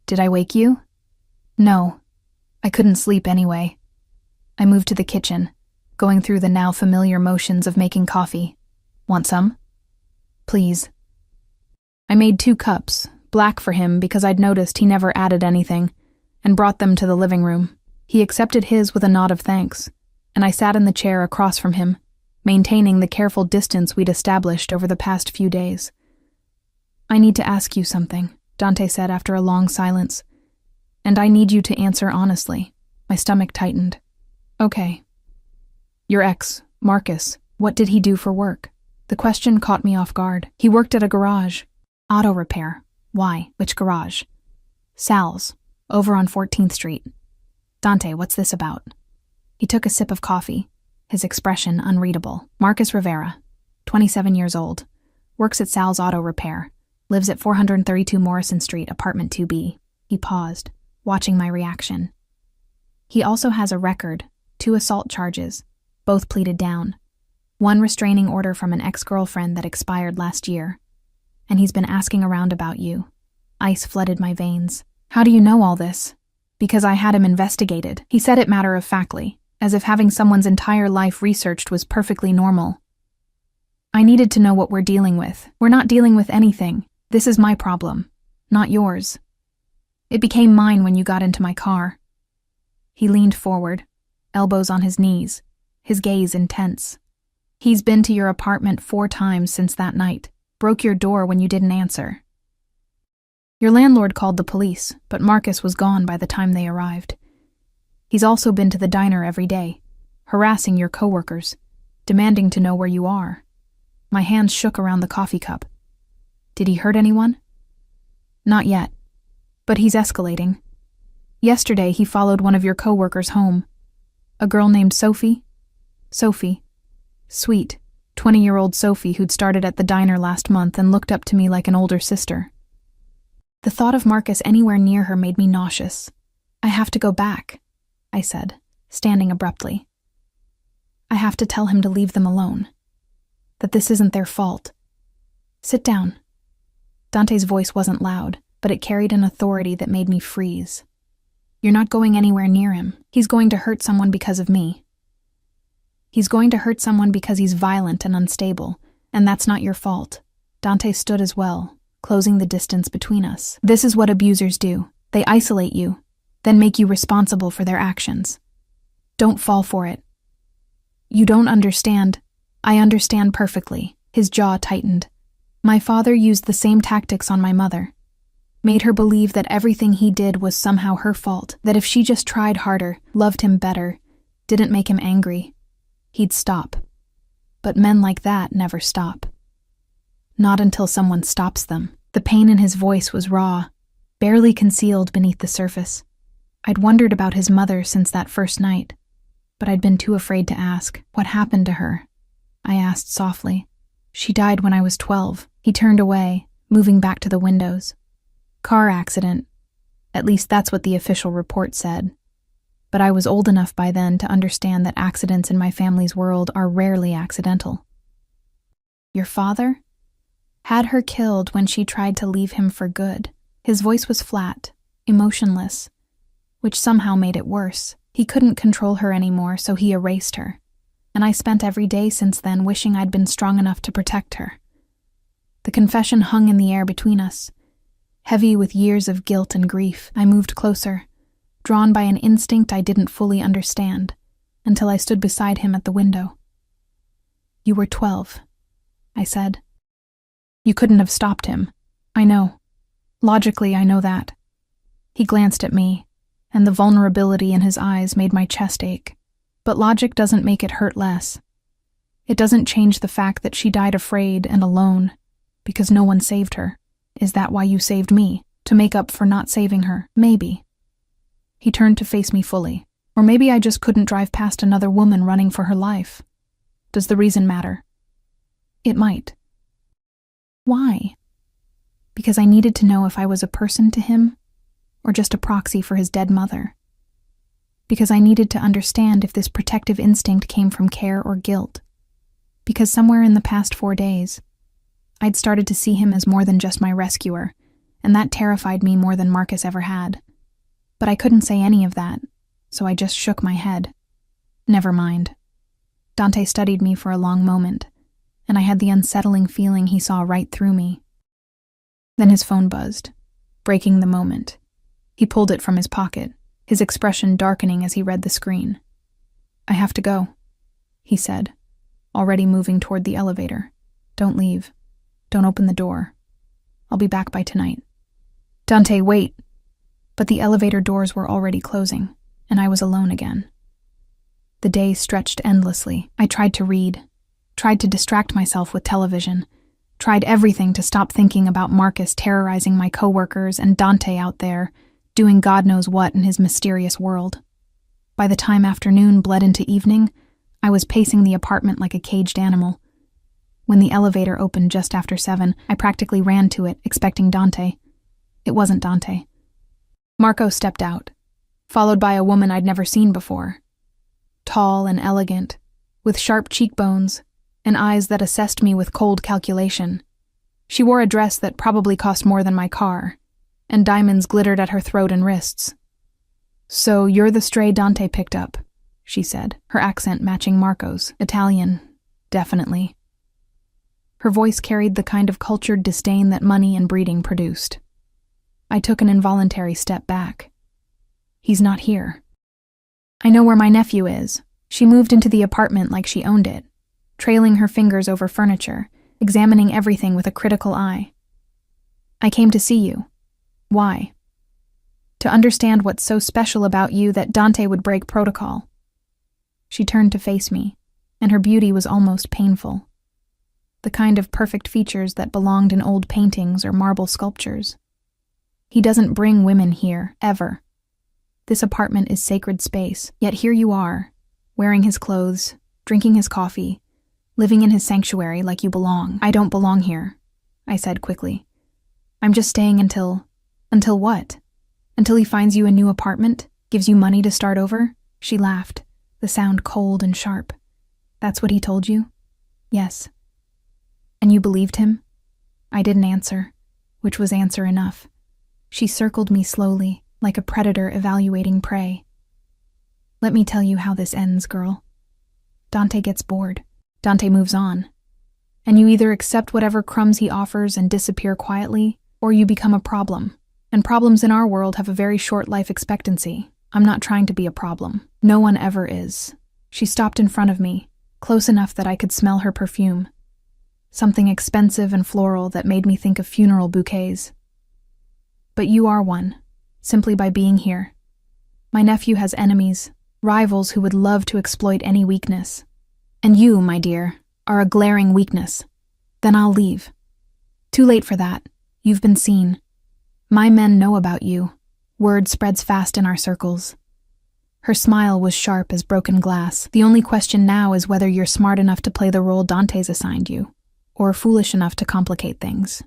Did I wake you? No. I couldn't sleep anyway. I moved to the kitchen, going through the now familiar motions of making coffee. Want some? Please. I made 2 cups, black for him because I'd noticed he never added anything, and brought them to the living room. He accepted his with a nod of thanks, and I sat in the chair across from him, maintaining the careful distance we'd established over the past few days. I need to ask you something, Dante said after a long silence, and I need you to answer honestly. My stomach tightened. Okay. Your ex, Marcus, what did he do for work? The question caught me off guard. He worked at a garage. Auto repair. Why? Which garage? Sal's, over on 14th Street. Dante, what's this about? He took a sip of coffee, his expression unreadable. Marcus Rivera, 27 years old, works at Sal's Auto Repair, lives at 432 Morrison Street, apartment 2B. He paused, watching my reaction. He also has a record, 2 assault charges, both pleaded down. 1 restraining order from an ex-girlfriend that expired last year. And he's been asking around about you. Ice flooded my veins. How do you know all this? Because I had him investigated. He said it matter-of-factly, as if having someone's entire life researched was perfectly normal. I needed to know what we're dealing with. We're not dealing with anything. This is my problem, not yours. It became mine when you got into my car. He leaned forward, elbows on his knees, his gaze intense. He's been to your apartment 4 times since that night. Broke your door when you didn't answer. Your landlord called the police, but Marcus was gone by the time they arrived. He's also been to the diner every day, harassing your coworkers, demanding to know where you are. My hands shook around the coffee cup. Did he hurt anyone? Not yet, but he's escalating. Yesterday he followed one of your coworkers home. A girl named Sophie. Sweet, 20-year-old Sophie who'd started at the diner last month and looked up to me like an older sister. The thought of Marcus anywhere near her made me nauseous. I have to go back, I said, standing abruptly. I have to tell him to leave them alone. That this isn't their fault. Sit down. Dante's voice wasn't loud, but it carried an authority that made me freeze. You're not going anywhere near him. He's going to hurt someone because of me. He's going to hurt someone because he's violent and unstable, and that's not your fault. Dante stood as well, closing the distance between us. This is what abusers do. They isolate you, then make you responsible for their actions. Don't fall for it. You don't understand. I understand perfectly. His jaw tightened. My father used the same tactics on my mother. Made her believe that everything he did was somehow her fault, that if she just tried harder, loved him better, didn't make him angry, he'd stop. But men like that never stop. Not until someone stops them. The pain in his voice was raw, barely concealed beneath the surface. I'd wondered about his mother since that first night, but I'd been too afraid to ask. What happened to her? I asked softly. She died when I was 12. He turned away, moving back to the windows. Car accident. At least that's what the official report said. But I was old enough by then to understand that accidents in my family's world are rarely accidental. Your father? Had her killed when she tried to leave him for good. His voice was flat, emotionless, which somehow made it worse. He couldn't control her anymore, so he erased her. And I spent every day since then wishing I'd been strong enough to protect her. The confession hung in the air between us. Heavy with years of guilt and grief, I moved closer, drawn by an instinct I didn't fully understand, until I stood beside him at the window. You were 12, I said. You couldn't have stopped him. I know. Logically, I know that. He glanced at me, and the vulnerability in his eyes made my chest ache. But logic doesn't make it hurt less. It doesn't change the fact that she died afraid and alone, because no one saved her. Is that why you saved me? To make up for not saving her? Maybe. He turned to face me fully. Or maybe I just couldn't drive past another woman running for her life. Does the reason matter? It might. Why? Because I needed to know if I was a person to him, or just a proxy for his dead mother. Because I needed to understand if this protective instinct came from care or guilt. Because somewhere in the past 4 days, I'd started to see him as more than just my rescuer, and that terrified me more than Marcus ever had. But I couldn't say any of that, so I just shook my head. Never mind. Dante studied me for a long moment, and I had the unsettling feeling he saw right through me. Then his phone buzzed, breaking the moment. He pulled it from his pocket, his expression darkening as he read the screen. "I have to go," he said, already moving toward the elevator. "Don't leave. Don't open the door. I'll be back by tonight." "Dante, wait." But the elevator doors were already closing, and I was alone again. The day stretched endlessly. I tried to read, tried to distract myself with television, tried everything to stop thinking about Marcus terrorizing my coworkers and Dante out there, doing God knows what in his mysterious world. By the time afternoon bled into evening, I was pacing the apartment like a caged animal. When the elevator opened just after 7, I practically ran to it, expecting Dante. It wasn't Dante. Marco stepped out, followed by a woman I'd never seen before. Tall and elegant, with sharp cheekbones and eyes that assessed me with cold calculation. She wore a dress that probably cost more than my car, and diamonds glittered at her throat and wrists. "So you're the stray Dante picked up," she said, her accent matching Marco's. Italian, definitely. Her voice carried the kind of cultured disdain that money and breeding produced. I took an involuntary step back. "He's not here." "I know where my nephew is." She moved into the apartment like she owned it, trailing her fingers over furniture, examining everything with a critical eye. "I came to see you." "Why?" "To understand what's so special about you that Dante would break protocol." She turned to face me, and her beauty was almost painful. The kind of perfect features that belonged in old paintings or marble sculptures. "He doesn't bring women here, ever. This apartment is sacred space, yet here you are, wearing his clothes, drinking his coffee, living in his sanctuary like you belong." "I don't belong here," I said quickly. "I'm just staying until what? Until he finds you a new apartment, gives you money to start over?" She laughed, the sound cold and sharp. "That's what he told you?" "Yes." "And you believed him?" I didn't answer, which was answer enough. She circled me slowly, like a predator evaluating prey. "Let me tell you how this ends, girl. Dante gets bored. Dante moves on. And you either accept whatever crumbs he offers and disappear quietly, or you become a problem. And problems in our world have a very short life expectancy. I'm not trying to be a problem. No one ever is." She stopped in front of me, close enough that I could smell her perfume. Something expensive and floral that made me think of funeral bouquets. "But you are one, simply by being here. My nephew has enemies, rivals who would love to exploit any weakness. And you, my dear, are a glaring weakness. Then I'll leave. Too late for that. You've been seen. My men know about you. Word spreads fast in our circles." Her smile was sharp as broken glass. "The only question now is whether you're smart enough to play the role Dante's assigned you, or foolish enough to complicate things."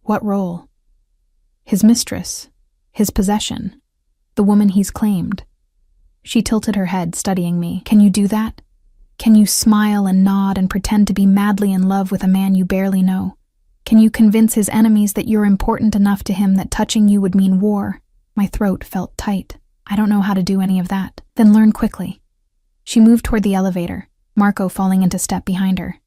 "What role?" "His mistress, his possession, the woman he's claimed." She tilted her head, studying me. "Can you do that? Can you smile and nod and pretend to be madly in love with a man you barely know? Can you convince his enemies that you're important enough to him that touching you would mean war?" My throat felt tight. "I don't know how to do any of that." "Then learn quickly." She moved toward the elevator, Marco falling into step behind her.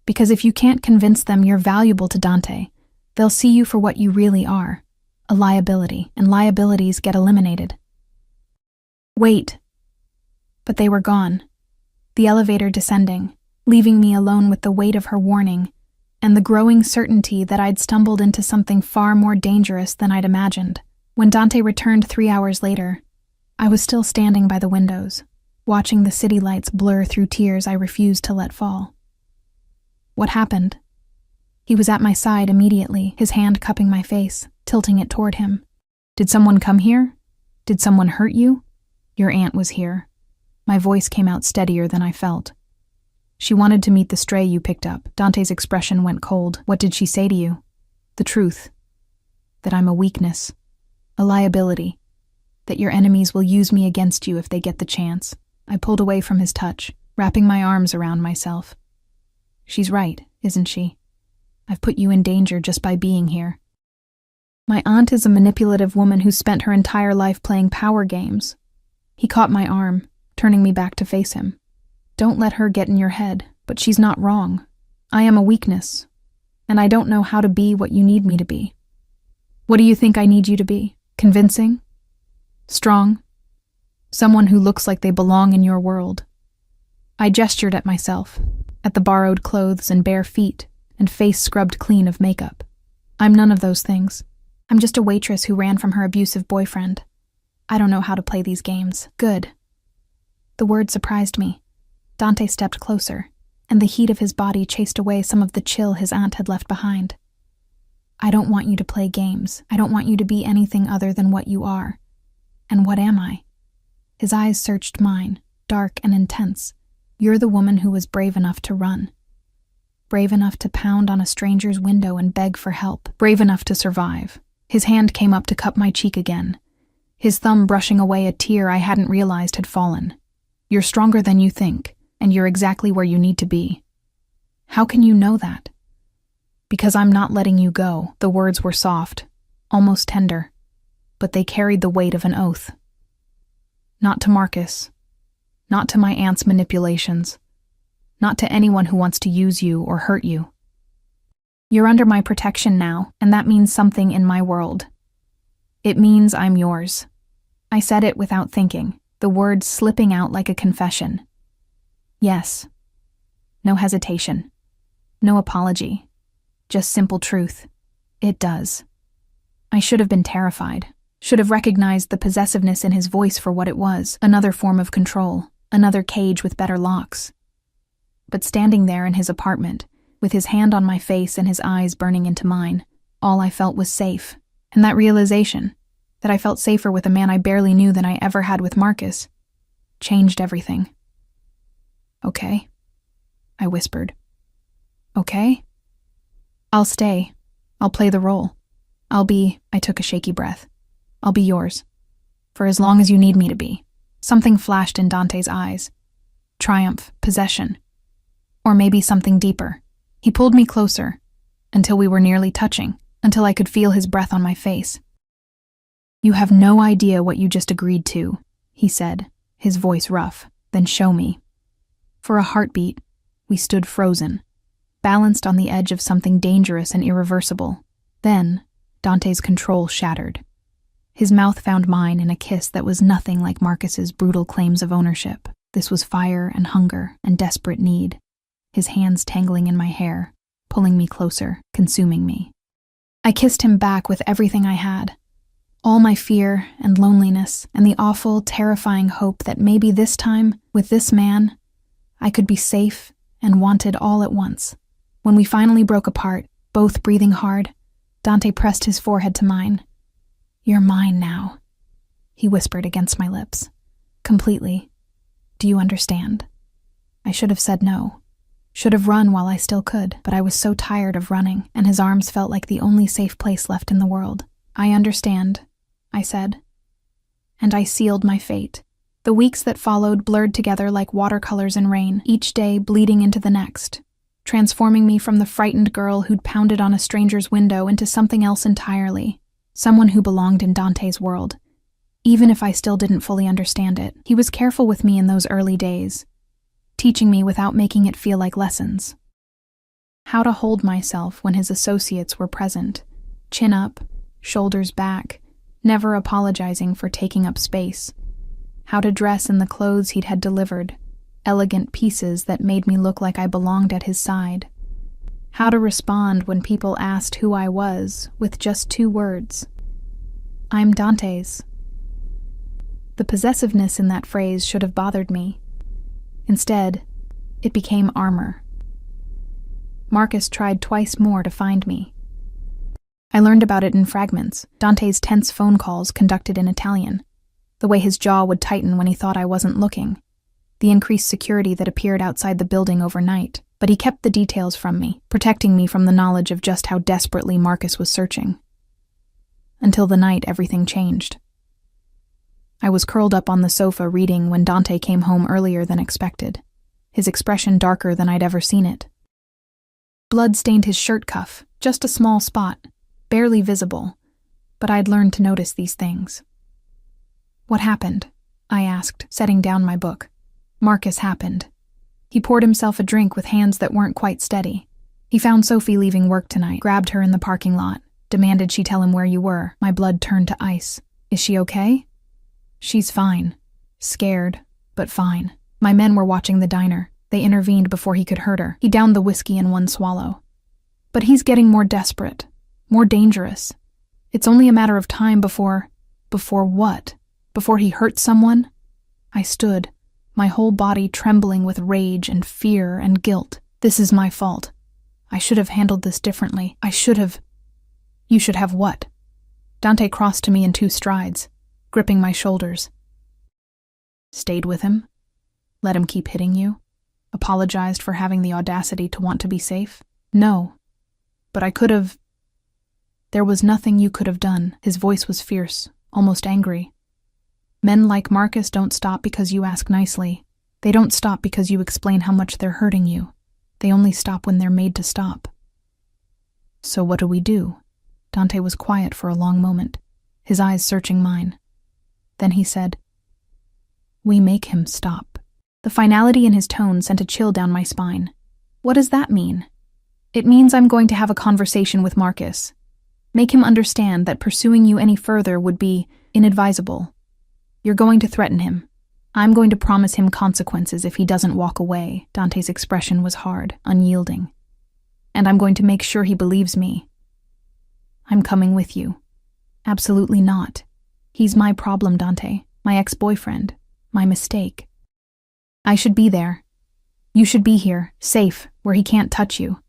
"Because if you can't convince them you're valuable to Dante, they'll see you for what you really are, a liability, and liabilities get eliminated." "Wait." But they were gone. The elevator descending, leaving me alone with the weight of her warning, and the growing certainty that I'd stumbled into something far more dangerous than I'd imagined. When Dante returned 3 hours later, I was still standing by the windows, watching the city lights blur through tears I refused to let fall. "What happened?" He was at my side immediately, his hand cupping my face, tilting it toward him. "Did someone come here? Did someone hurt you?" "Your aunt was here." My voice came out steadier than I felt. "She wanted to meet the stray you picked up." Dante's expression went cold. "What did she say to you?" "The truth. That I'm a weakness. a liability, that your enemies will use me against you if they get the chance. I pulled away from his touch, wrapping my arms around myself. She's right, isn't she? I've put you in danger just by being here. My aunt is a manipulative woman who spent her entire life playing power games. He caught my arm, turning me back to face him. Don't let her get in your head, but she's not wrong. I am a weakness, and I don't know how to be what you need me to be. What do you think I need you to be? Convincing? Strong? Someone who looks like they belong in your world. I gestured at myself, at the borrowed clothes and bare feet, and face scrubbed clean of makeup. I'm none of those things. I'm just a waitress who ran from her abusive boyfriend. I don't know how to play these games. Good. The word surprised me. Dante stepped closer, and the heat of his body chased away some of the chill his aunt had left behind. I don't want you to play games. I don't want you to be anything other than what you are. And what am I? His eyes searched mine, dark and intense. You're the woman who was brave enough to run. Brave enough to pound on a stranger's window and beg for help. Brave enough to survive. His hand came up to cup my cheek again, his thumb brushing away a tear I hadn't realized had fallen. You're stronger than you think, and you're exactly where you need to be. How can you know that? Because I'm not letting you go. The words were soft, almost tender, but they carried the weight of an oath. Not to Marcus. Not to my aunt's manipulations. Not to anyone who wants to use you or hurt you. You're under my protection now, and that means something in my world. It means I'm yours. I said it without thinking, the words slipping out like a confession. Yes. No hesitation. No apology. Just simple truth. It does. I should have been terrified. Should have recognized the possessiveness in his voice for what it was, another form of control, another cage with better locks. But standing there in his apartment, with his hand on my face and his eyes burning into mine, all I felt was safe. And that realization, that I felt safer with a man I barely knew than I ever had with Marcus, changed everything. Okay, I whispered. Okay? I'll stay. I'll play the role. I took a shaky breath. I'll be yours. For as long as you need me to be. Something flashed in Dante's eyes. Triumph, possession. Or maybe something deeper. He pulled me closer, until we were nearly touching, until I could feel his breath on my face. You have no idea what you just agreed to, he said, his voice rough. Then show me. For a heartbeat, we stood frozen, balanced on the edge of something dangerous and irreversible. Then, Dante's control shattered. His mouth found mine in a kiss that was nothing like Marcus's brutal claims of ownership. This was fire and hunger and desperate need. His hands tangling in my hair, pulling me closer, consuming me. I kissed him back with everything I had. All my fear and loneliness and the awful, terrifying hope that maybe this time, with this man, I could be safe and wanted all at once. When we finally broke apart, both breathing hard, Dante pressed his forehead to mine. You're mine now, he whispered against my lips. Completely. Do you understand? I should have said no. Should have run while I still could, but I was so tired of running, and his arms felt like the only safe place left in the world. I understand, I said. And I sealed my fate. The weeks that followed blurred together like watercolors in rain, each day bleeding into the next, transforming me from the frightened girl who'd pounded on a stranger's window into something else entirely, someone who belonged in Dante's world. Even if I still didn't fully understand it, he was careful with me in those early days, teaching me without making it feel like lessons. How to hold myself when his associates were present, chin up, shoulders back, never apologizing for taking up space. How to dress in the clothes he'd had delivered, elegant pieces that made me look like I belonged at his side. How to respond when people asked who I was with just 2 words. I'm Dante's. The possessiveness in that phrase should have bothered me. Instead, it became armor. Marcus tried twice more to find me. I learned about it in fragments, Dante's tense phone calls conducted in Italian, the way his jaw would tighten when he thought I wasn't looking, the increased security that appeared outside the building overnight, but he kept the details from me, protecting me from the knowledge of just how desperately Marcus was searching. until the night everything changed. I was curled up on the sofa reading when Dante came home earlier than expected, his expression darker than I'd ever seen it. Blood stained his shirt cuff, just a small spot, barely visible, but I'd learned to notice these things. "What happened?" I asked, setting down my book. "Marcus happened." He poured himself a drink with hands that weren't quite steady. "He found Sophie leaving work tonight, grabbed her in the parking lot, demanded she tell him where you were." My blood turned to ice. "Is she okay?" "She's fine. Scared, but fine. My men were watching the diner. They intervened before he could hurt her. He downed the whiskey in one swallow. But he's getting more desperate, more dangerous. It's only a matter of time before what? Before he hurts someone?" I stood, my whole body trembling with rage and fear and guilt. "This is my fault. I should have handled this differently. I should have—" "You should have what?" Dante crossed to me in 2 strides, gripping my shoulders. "Stayed with him? Let him keep hitting you? Apologized for having the audacity to want to be safe? No. But I could have—" "There was nothing you could have done." His voice was fierce, almost angry. "Men like Marcus don't stop because you ask nicely. They don't stop because you explain how much they're hurting you. They only stop when they're made to stop." "So what do we do?" Dante was quiet for a long moment, his eyes searching mine. Then he said, "We make him stop." The finality in his tone sent a chill down my spine. "What does that mean?" "It means I'm going to have a conversation with Marcus. Make him understand that pursuing you any further would be inadvisable. You're going to threaten him. I'm going to promise him consequences if he doesn't walk away." Dante's expression was hard, unyielding. "And I'm going to make sure he believes me." "I'm coming with you." "Absolutely not. He's my problem, Dante. My ex-boyfriend. My mistake. I should be there. You should be here, safe, where he can't touch you."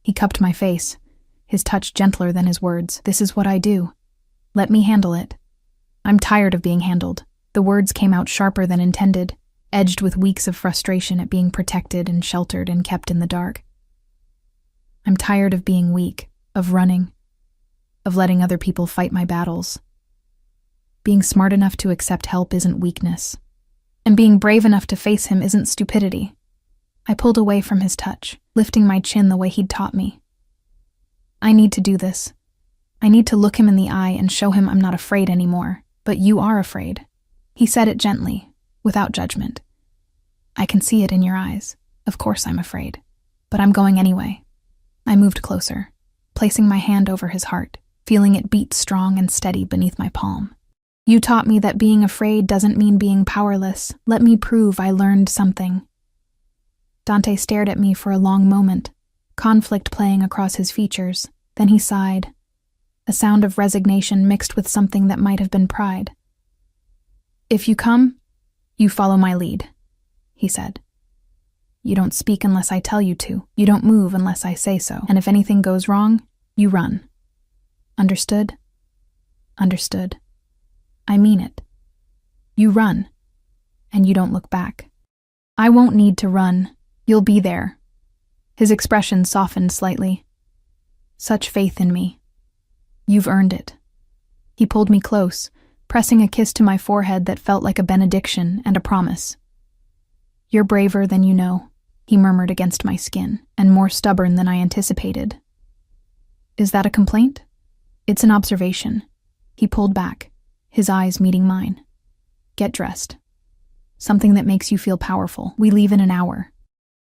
He cupped my face, his touch gentler than his words. "This is what I do. Let me handle it. I'm tired of being handled." The words came out sharper than intended, edged with weeks of frustration at being protected and sheltered and kept in the dark. I'm tired of being weak, of running, of letting other people fight my battles. Being smart enough to accept help isn't weakness, and being brave enough to face him isn't stupidity. I pulled away from his touch, lifting my chin the way he'd taught me. "I need to do this. I need to look him in the eye and show him I'm not afraid anymore. But you are afraid." He said it gently, without judgment. "I can see it in your eyes. Of course I'm afraid. But I'm going anyway." I moved closer, placing my hand over his heart, feeling it beat strong and steady beneath my palm. "You taught me that being afraid doesn't mean being powerless. Let me prove I learned something." Dante stared at me for a long moment, conflict playing across his features. Then he sighed, a sound of resignation mixed with something that might have been pride. "If you come, you follow my lead," he said. "You don't speak unless I tell you to. You don't move unless I say so. And if anything goes wrong, you run. Understood?" "Understood. I mean it. You run, and you don't look back." "I won't need to run. You'll be there." His expression softened slightly. "Such faith in me. You've earned it." He pulled me close, pressing a kiss to my forehead that felt like a benediction and a promise. "You're braver than you know," he murmured against my skin, "and more stubborn than I anticipated." "Is that a complaint?" "It's an observation." He pulled back, his eyes meeting mine. "Get dressed. Something that makes you feel powerful. We leave in an hour."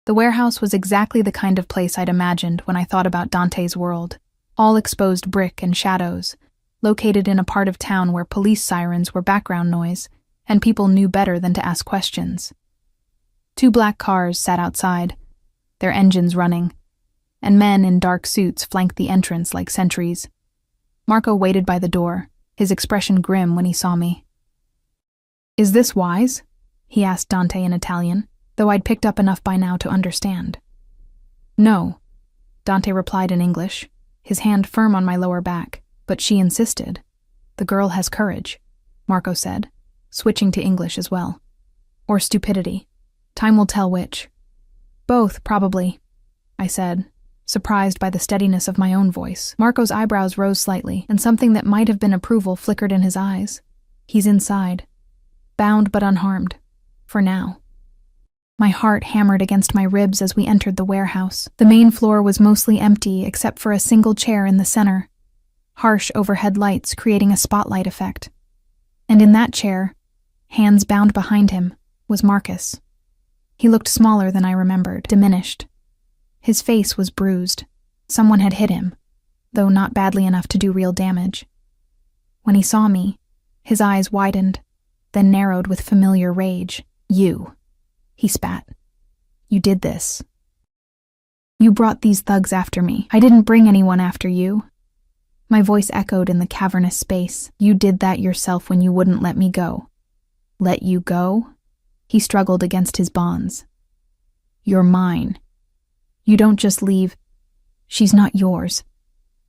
The warehouse was exactly the kind of place I'd imagined when I thought about Dante's world. All exposed brick and shadows, located in a part of town where police sirens were background noise, and people knew better than to ask questions. 2 black cars sat outside, their engines running, and men in dark suits flanked the entrance like sentries. Marco waited by the door, his expression grim when he saw me. "Is this wise?" he asked Dante in Italian, though I'd picked up enough by now to understand. "No," Dante replied in English, his hand firm on my lower back. "But she insisted." "The girl has courage," Marco said, switching to English as well. "Or stupidity. Time will tell which." "Both, probably," I said, surprised by the steadiness of my own voice. Marco's eyebrows rose slightly, and something that might have been approval flickered in his eyes. He's inside, bound but unharmed, for now. My heart hammered against my ribs as we entered the warehouse. The main floor was mostly empty except for a single chair in the center, harsh overhead lights creating a spotlight effect. And in that chair, hands bound behind him, was Marcus. He looked smaller than I remembered, diminished. His face was bruised. Someone had hit him, though not badly enough to do real damage. When he saw me, his eyes widened, then narrowed with familiar rage. "You," he spat. "You did this. You brought these thugs after me. I didn't bring anyone after you." My voice echoed in the cavernous space. "You did that yourself when you wouldn't let me go." "Let you go?" He struggled against his bonds. "You're mine. You don't just leave. She's not yours."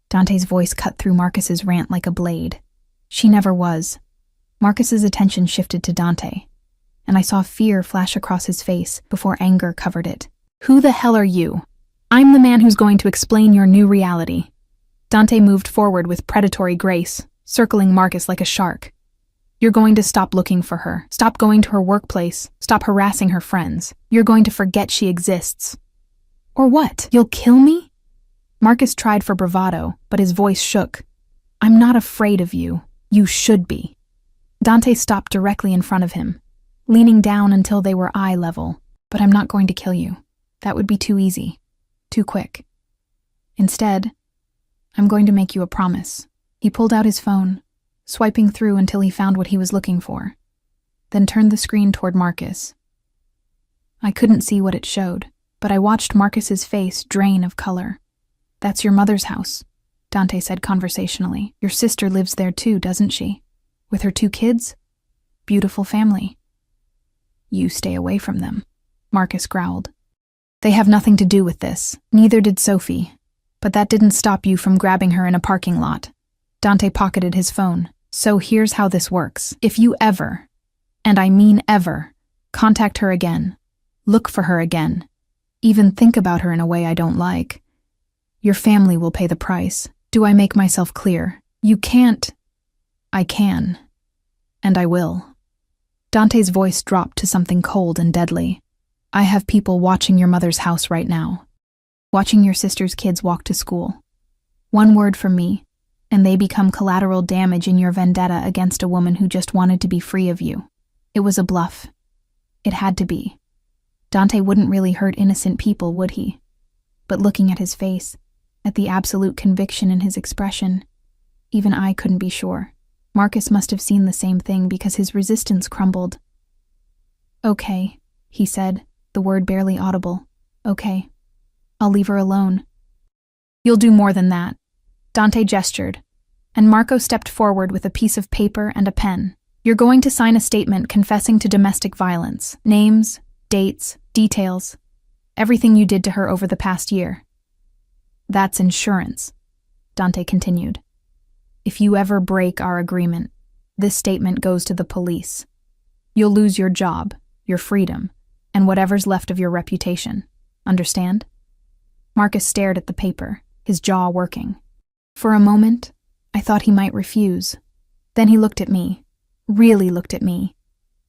Dante's voice cut through Marcus's rant like a blade. "She never was." Marcus's attention shifted to Dante, and I saw fear flash across his face before anger covered it. "Who the hell are you? I'm the man who's going to explain your new reality." Dante moved forward with predatory grace, circling Marcus like a shark. "You're going to stop looking for her, stop going to her workplace, stop harassing her friends. You're going to forget she exists." "Or what? You'll kill me?" Marcus tried for bravado, but his voice shook. "I'm not afraid of you. You should be." Dante stopped directly in front of him, leaning down until they were eye level. "But I'm not going to kill you. That would be too easy, too quick. Instead, I'm going to make you a promise." He pulled out his phone, swiping through until he found what he was looking for, then turned the screen toward Marcus. I couldn't see what it showed, but I watched Marcus's face drain of color. "That's your mother's house," Dante said conversationally. "Your sister lives there too, doesn't she? With her 2 kids? Beautiful family." "You stay away from them," Marcus growled. "They have nothing to do with this. Neither did Sophie. But that didn't stop you from grabbing her in a parking lot." Dante pocketed his phone. "So here's how this works. If you ever, and I mean ever, contact her again, look for her again, even think about her in a way I don't like, your family will pay the price. Do I make myself clear? You can't." "I can. And I will." Dante's voice dropped to something cold and deadly. "I have people watching your mother's house right now. Watching your sister's kids walk to school. One word from me, and they become collateral damage in your vendetta against a woman who just wanted to be free of you. It was a bluff. It had to be. Dante wouldn't really hurt innocent people, would he? But looking at his face, at the absolute conviction in his expression, even I couldn't be sure. Marcus must have seen the same thing because his resistance crumbled. "Okay," he said, the word barely audible. "Okay. I'll leave her alone." "You'll do more than that." Dante gestured, and Marco stepped forward with a piece of paper and a pen. "You're going to sign a statement confessing to domestic violence. Names, dates, details, everything you did to her over the past year. That's insurance," Dante continued. "If you ever break our agreement, this statement goes to the police. You'll lose your job, your freedom, and whatever's left of your reputation. Understand?" Marcus stared at the paper, his jaw working. For a moment, I thought he might refuse. Then he looked at me, really looked at me,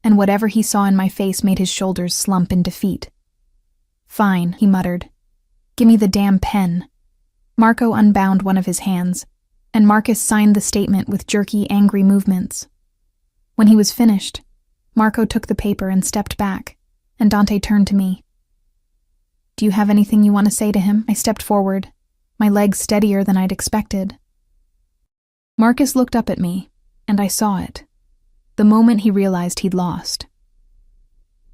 and whatever he saw in my face made his shoulders slump in defeat. "Fine," he muttered. "Give me the damn pen." Marco unbound one of his hands, and Marcus signed the statement with jerky, angry movements. When he was finished, Marco took the paper and stepped back, and Dante turned to me. "Do you have anything you want to say to him?" I stepped forward, my legs steadier than I'd expected. Marcus looked up at me, and I saw it. The moment he realized he'd lost.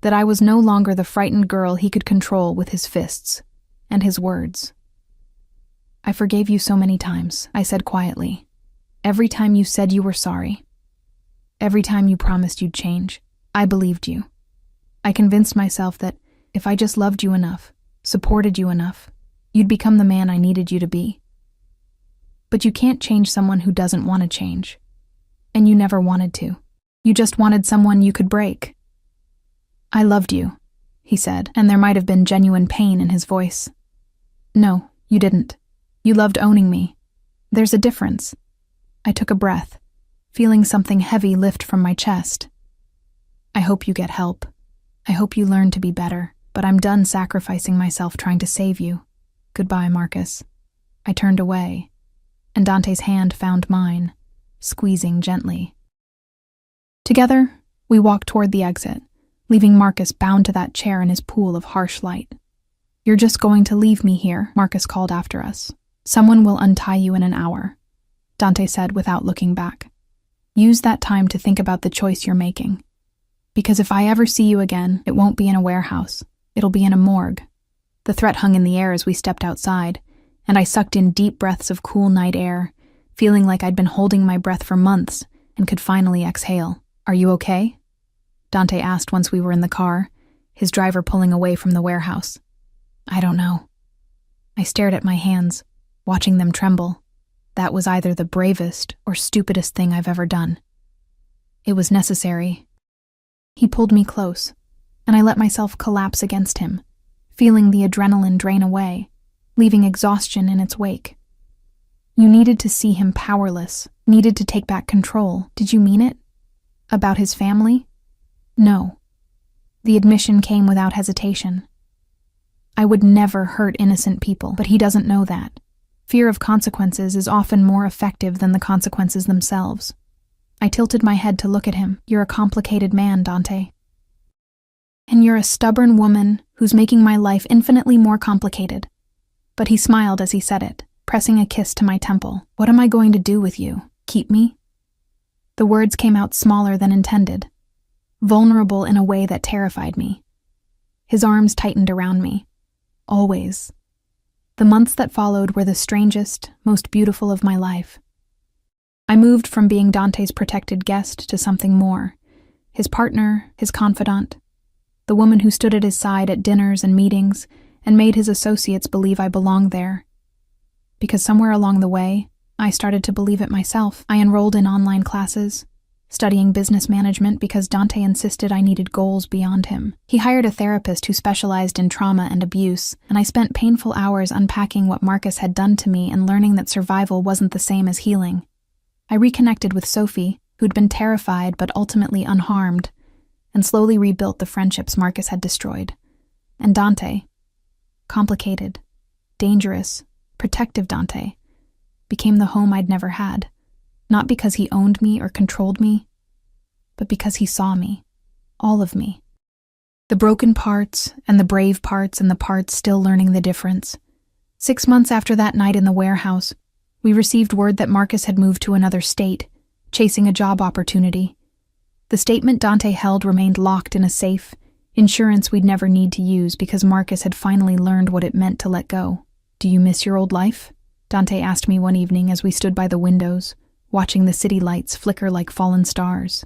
That I was no longer the frightened girl he could control with his fists and his words. "I forgave you so many times," I said quietly. "Every time you said you were sorry. Every time you promised you'd change. I believed you. I convinced myself that if I just loved you enough, supported you enough, you'd become the man I needed you to be. But you can't change someone who doesn't want to change. And you never wanted to. You just wanted someone you could break." "I loved you," he said, and there might have been genuine pain in his voice. "No," You didn't. You loved owning me. There's a difference. I took a breath, feeling something heavy lift from my chest. I hope you get help. I hope you learn to be better, but I'm done sacrificing myself trying to save you. Goodbye, Marcus. I turned away, and Dante's hand found mine, squeezing gently. Together, we walked toward the exit, leaving Marcus bound to that chair in his pool of harsh light. You're just going to leave me here, Marcus called after us. Someone will untie you in an hour, Dante said without looking back. Use that time to think about the choice you're making. Because if I ever see you again, it won't be in a warehouse. It'll be in a morgue. The threat hung in the air as we stepped outside, and I sucked in deep breaths of cool night air, feeling like I'd been holding my breath for months and could finally exhale. Are you okay? Dante asked once we were in the car, his driver pulling away from the warehouse. I don't know. I stared at my hands, watching them tremble. That was either the bravest or stupidest thing I've ever done. It was necessary. He pulled me close, and I let myself collapse against him, feeling the adrenaline drain away, leaving exhaustion in its wake. You needed to see him powerless, needed to take back control. Did you mean it? About his family? No. The admission came without hesitation. I would never hurt innocent people, but he doesn't know that. Fear of consequences is often more effective than the consequences themselves. I tilted my head to look at him. You're a complicated man, Dante. And you're a stubborn woman who's making my life infinitely more complicated. But he smiled as he said it, pressing a kiss to my temple. What am I going to do with you? Keep me? The words came out smaller than intended, vulnerable in a way that terrified me. His arms tightened around me. Always. The months that followed were the strangest, most beautiful of my life. I moved from being Dante's protected guest to something more. His partner, his confidant, the woman who stood at his side at dinners and meetings and made his associates believe I belonged there. Because somewhere along the way, I started to believe it myself. I enrolled in online classes, studying business management because Dante insisted I needed goals beyond him. He hired a therapist who specialized in trauma and abuse, and I spent painful hours unpacking what Marcus had done to me and learning that survival wasn't the same as healing. I reconnected with Sophie, who'd been terrified but ultimately unharmed, and slowly rebuilt the friendships Marcus had destroyed. And Dante, complicated, dangerous, protective Dante, became the home I'd never had. Not because he owned me or controlled me, but because he saw me, all of me. The broken parts and the brave parts and the parts still learning the difference. 6 months after that night in the warehouse, we received word that Marcus had moved to another state, chasing a job opportunity. The statement Dante held remained locked in a safe, insurance we'd never need to use because Marcus had finally learned what it meant to let go. Do you miss your old life? Dante asked me one evening as we stood by the windows, watching the city lights flicker like fallen stars.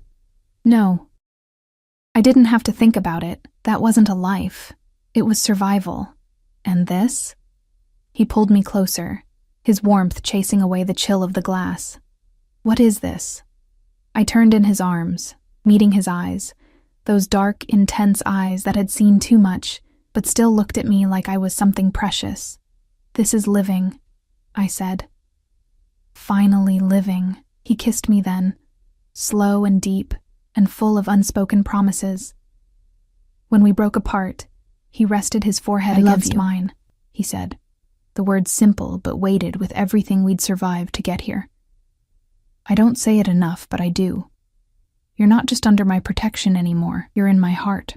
No. I didn't have to think about it. That wasn't a life. It was survival. And this? He pulled me closer, his warmth chasing away the chill of the glass. What is this? I turned in his arms, meeting his eyes, those dark, intense eyes that had seen too much, but still looked at me like I was something precious. This is living, I said. Finally living. He kissed me then, slow and deep and full of unspoken promises. When we broke apart, he rested his forehead against mine, he said. The words simple but weighted with everything we'd survived to get here. I don't say it enough, but I do. You're not just under my protection anymore, you're in my heart.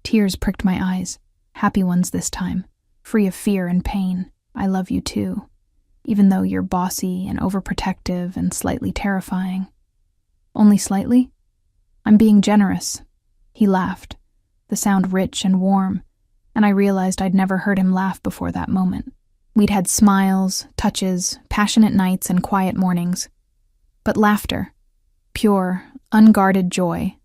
Tears pricked my eyes, happy ones this time, free of fear and pain. I love you too, even though you're bossy and overprotective and slightly terrifying. Only slightly? I'm being generous. He laughed, the sound rich and warm, and I realized I'd never heard him laugh before that moment. We'd had smiles, touches, passionate nights, and quiet mornings. But laughter, pure, unguarded joy,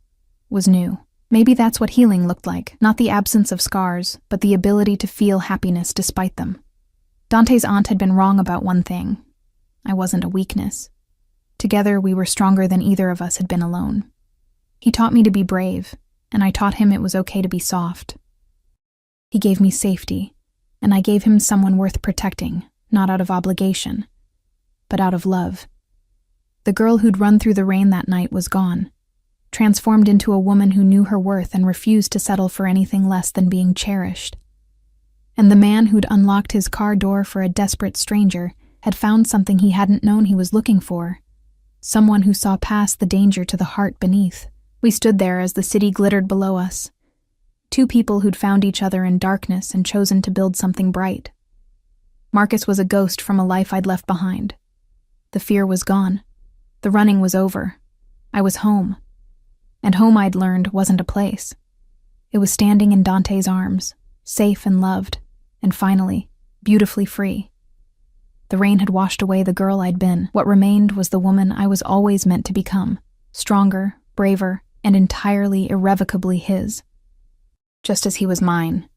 was new. Maybe that's what healing looked like, not the absence of scars, but the ability to feel happiness despite them. Dante's aunt had been wrong about one thing. I wasn't a weakness. Together, we were stronger than either of us had been alone. He taught me to be brave, and I taught him it was okay to be soft. He gave me safety, and I gave him someone worth protecting, not out of obligation, but out of love. The girl who'd run through the rain that night was gone, transformed into a woman who knew her worth and refused to settle for anything less than being cherished. And the man who'd unlocked his car door for a desperate stranger had found something he hadn't known he was looking for, someone who saw past the danger to the heart beneath. We stood there as the city glittered below us, two people who'd found each other in darkness and chosen to build something bright. Marcus was a ghost from a life I'd left behind. The fear was gone. The running was over. I was home. And home, I'd learned, wasn't a place. It was standing in Dante's arms, safe and loved, and finally, beautifully free. The rain had washed away the girl I'd been. What remained was the woman I was always meant to become, stronger, braver, and entirely, irrevocably his. Just as he was mine.